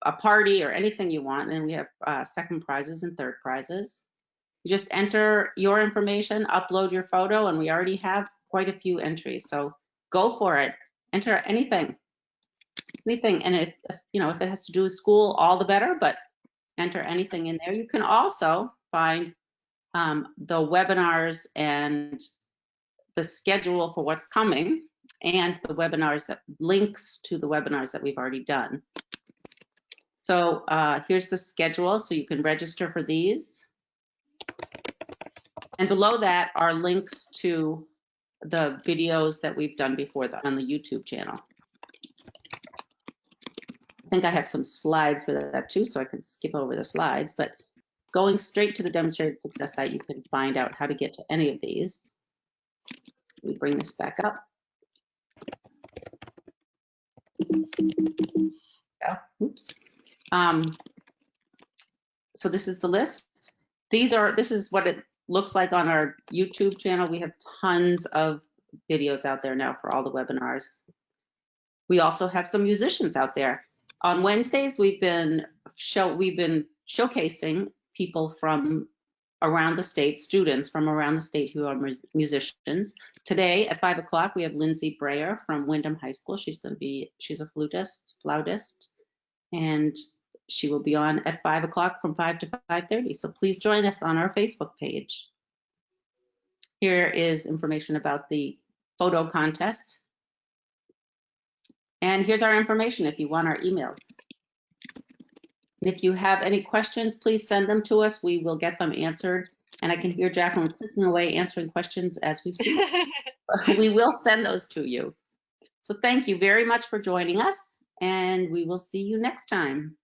a party, or anything you want. And we have second prizes and third prizes. You just enter your information, upload your photo, and we already have quite a few entries. So go for it. Enter anything. And if it has to do with school, all the better, but enter anything in there. You can also find the webinars and the schedule for what's coming, and the webinars links to the webinars that we've already done. So here's the schedule, so you can register for these. And below that are links to the videos that we've done before on the YouTube channel. I think I have some slides for that too, so I can skip over the slides, but going straight to the demonstrated success site, you can find out how to get to any of these. We bring this back up. Oh, oops. So this is the list. This is what it looks like on our YouTube channel. We have tons of videos out there now for all the webinars. We also have some musicians out there. On Wednesdays, we've been showcasing people from around the state, students from around the state who are musicians. Today at 5 o'clock, we have Lindsay Breyer from Wyndham High School. She's a flautist, and she will be on at 5 o'clock from 5 to 5:30. So please join us on our Facebook page. Here is information about the photo contest. And here's our information if you want our emails. And if you have any questions, please send them to us. We will get them answered. And I can hear Jaclyn clicking away answering questions as we speak. We will send those to you. So thank you very much for joining us, and we will see you next time.